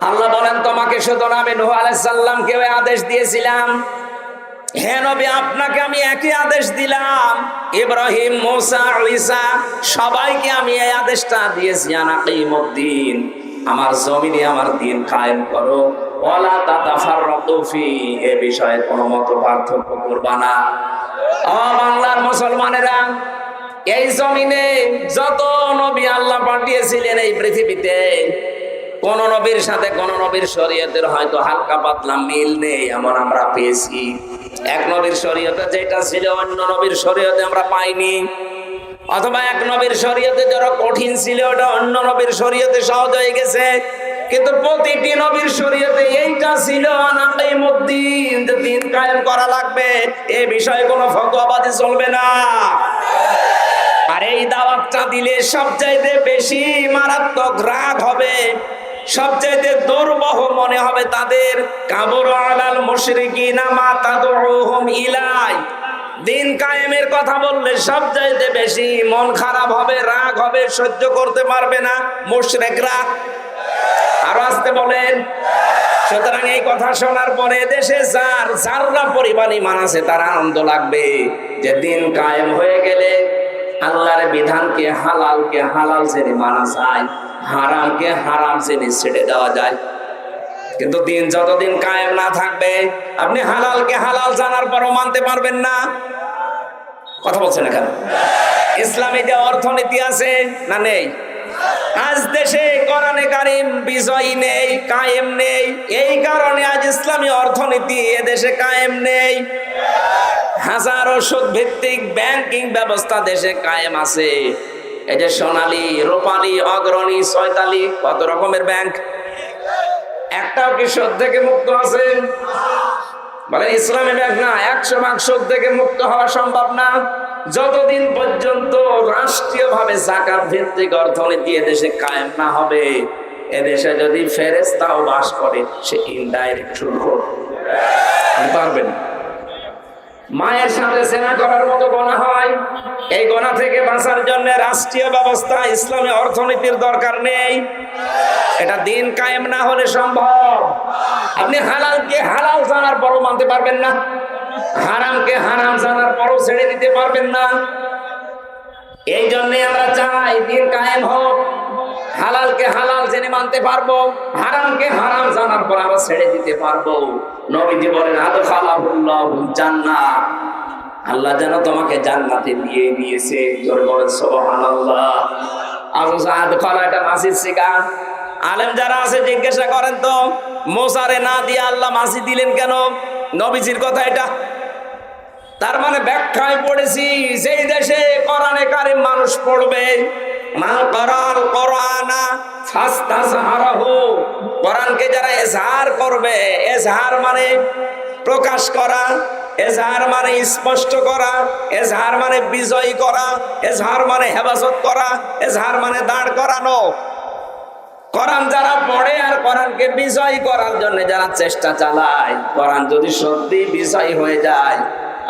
Speaker 1: আল্লাহ বলেন, তোমাকে শুধু না, আমি নূহ আলাইহিস সালামকে আদেশ দিয়েছিলাম, হে নবী আপনাকে আমি একই আদেশ দিলাম। ইব্রাহিম, মূসা, ঈসা সবাইকে আমি এই আদেশটা দিয়েছি, আনাকিমুদ্দিন, আমার জমিনে আমার দিন কায়েম করো, ওয়ালা তাতাফাররাকু ফি, এই বিষয়ে কোনো মত পার্থক্য করবা না। ও বাংলার মুসলমানেরা, এই জমিনে যত নবী আল্লাহ পাঠিয়েছিলেন এই পৃথিবীতে, কোন নবীর সাথে কোন নবীর শরীয়তের হয়তো হালকা পাতলা মিল নেই, এমন আমরা পেয়েছি। এক নবীর শরীয়তে যেটা ছিল অন্য নবীর শরীয়তে আমরা পাইনি, অথবা এক নবীর শরীয়তে যারা কঠিন ছিল ওটা অন্য নবীর শরীয়তে সহজ হয়ে গেছে। কিন্তু প্রতিটি নবীর শরীয়তে এইটা ছিল, আনাকিমুদ্দিন, যে দিন কায়েম করা লাগবে, এই বিষয়ে কোনো ফতোয়াবাজি চলবে না। আর এই দাওয়াতটা দিলে সবচাইতে বেশি মারাত্মক রাগ হবে সবচাইতে দুর্বহ মনে হবে তাদের। কাবুর আলাল মুশরিকিনা মা তাদউহুম ইলাই। দিন কায়েমের কথা বললে সবচাইতে বেশি মন খারাপ হবে, রাগ হবে, সহ্য করতে পারবে না মুশরিকরা। আর আসতে বলেন। সুতরাং এই কথা শোনার পরে দেশে যারা পরিমাণ ঈমান আছে তার আনন্দ লাগবে যে দিন কায়েম হয়ে গেলে আল্লাহর বিধানকে হালাল জেনে মানা যায়, হারামকে হারাম জেনে ছেড়ে দেওয়া যায়। কিন্তু দিন যতদিন কায়েম না থাকবে আপনি হালালকে হালাল জানার পরও মানতে পারবেন না। কথা বলছেন এখানে ইসলামে যে অর্থনীতি আছে না নেই? আজ দেশে কোরআনে কারিম বিজয় নেই, কায়েম নেই। এই কারণে আজ ইসলামী অর্থনীতি এদেশে কায়েম নেই। হাজারো সুদ ভিত্তিক ব্যাংকিং ব্যবস্থা দেশে কায়েম আছে। এই যে সোনালী, রূপালী, অগ্রণী, চৈতালি, কত রকমের ব্যাংক, একটাও কি সুদ থেকে মুক্ত আছে? বলেন ইসলামী ব্যাংক না 100% সুদ থেকে মুক্ত হওয়া সম্ভব না যতদিন পর্যন্ত রাষ্ট্রীয়ভাবে যাকাত ভিত্তিক অর্থনীতি এদেশে কায়েম না হবে। এদেশে যদি ফেরেশতাও বাস করে সে ইনডাইরেক্ট শুল্ক পারবেন। মায়ের সাথে জেনা করার মতো গুনাহ হয়। এই গুনাহ থেকে বাঁচার জন্য রাষ্ট্রীয় ব্যবস্থা, ইসলামী অর্থনীতির দরকার নেই। এটা দিন কায়েম না হলে সম্ভব। আপনি হালালকে হালাল জানার পরও মানতে পারবেন না, হারামকে হারাম জানার পরও ছেড়ে দিতে পারবেন না। এই জন্যে আমরা চাই দিন কায়েম হোক, হালালকে হালাল জেনে মানতে পারবো, হারামকে হারাম জানার পর আমরা ছেড়ে দিতে পারবো। নবীজি বলেন আদখালাহুল্লাহুল জান্নাহ, আল্লাহ যেন তোমাকে জান্নাতে নিয়ে নিয়েছে। জোরে বলেন সুবহানাল্লাহ। আদখালা এটা মাসির শিকা। আলেম যারা আছে জিজ্ঞাসা করেন তো মোসারে না দিয়ে আল্লাহ মাসি দিলেন কেন? নবীজির কথা এটা। তার মানে ব্যাখ্যায় পড়েছি যেই দেশে কোরআনে কারিম মানুষ পড়বে, মান করাল কোরআনা ফাস্তাজহারাহু, কোরআনকে যারা ইজহার করবে, ইজহার মানে প্রকাশ করা, ইজহার মানে স্পষ্ট করা, ইজহার মানে বিজয় করা, ইজহার মানে হেফাজত করা, ইজহার মানে দাঁড় করানো। কোরআন যারা পড়ে আর কোরআনকে বিজয় করার জন্য যারা চেষ্টা চালায়, কোরআন যদি সত্যি বিজয় হয়ে যায়,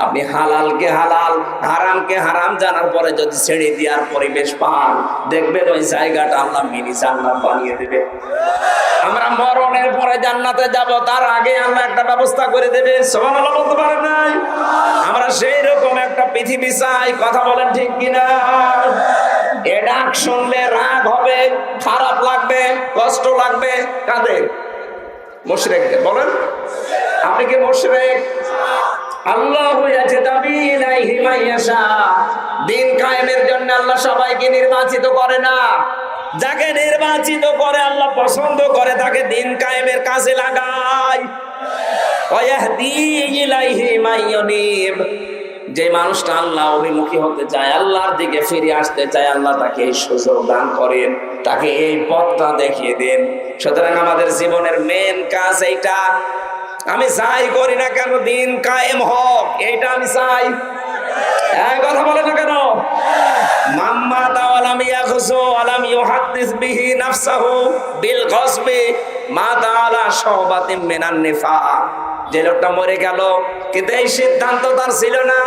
Speaker 1: আপনি হালালকে হালাল, হারামকে হারাম জানার পরে যদি ছেড়ে দেওয়ার পরিবেশ পান, দেখবেন ওই জায়গাটা আল্লাহ মিনি জান্নাত বানিয়ে দেবে। আমরা মরণের পরে জান্নাতে যাব, তার আগে আল্লাহ একটা ব্যবস্থা করে দেবে। সুবহানাল্লাহ বলতে পারেন নাই? আমরা সেই রকম একটা পৃথিবী চাই। কথা বলেন ঠিক কিনা? এ ডাক শুনলে রাগ হবে, খারাপ লাগবে, কষ্ট লাগবে। কাদের? মুশরিকদের। বলেন আপনি কি মুশরিক? আল্লাহু ইয়াজতাবি ইলাইহি মান ইয়াশা। দিন কায়েমের জন্য আল্লাহ সবাইকে নির্বাচিত করে না। যাকে নির্বাচিত করে আল্লাহ পছন্দ করে তাকে দিন কায়েমের কাজে লাগায়। ওয়াহদি ইলাইহি মান ইউনিব। যে মানুষটা আল্লাহ অভিমুখী হতে চায়, আল্লাহর দিকে ফিরে আসতে চায়, আল্লাহ তাকে এই সুযোগ দান করেন, তাকে এই পথটা দেখিয়ে দেন। সুতরাং আমাদের জীবনের মেন কাজ এইটা। আমি যাই করি না কেন দিন কায়েম হোক, এইটা আমি চাই। এই কথা বলে না কেন? মাম্মা তাওয়ালাম ইয়াখসু আলাম ইউহাদ্দিস বিহি নাফসাহু বিল গসবি মা তাআলা শাওবাতিন মিনান নিফাক। যে লোকটা মরে গেল কিন্তু এই সিদ্ধান্ত তার ছিল না,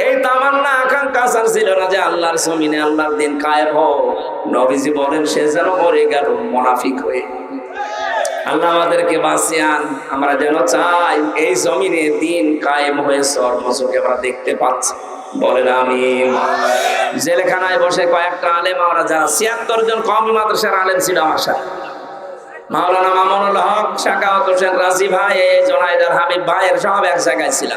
Speaker 1: এই তামান্না আকাঙ্ক্ষা তার ছিল না যে আল্লাহর জমিনে আল্লাহর দিন কায়েম হোক। নবীজি বলেন সে যেন মরে গেল মুনাফিক হয়ে। আল্লাহ আমাদেরকে বাঁচিয়ান। আমরা যেন চাই এই জমিনে দিন কায়েম হয়ে সর্বচোখে আমরা দেখতে পাচ্ছি। বলেন আমিন। জেলখানায় বসে কয়েকটা আলেম, আমরা যারা ৭৬ জন কওমি মাদ্রাসার আলেম ছিল আমার সাথে, মাওলানা মামুনুল হক, শাকাওয়াত হোসেন রাজি ভাই, জোনায়েদ হাবিব ভাইয়ের সব এক জায়গায় ছিলাম।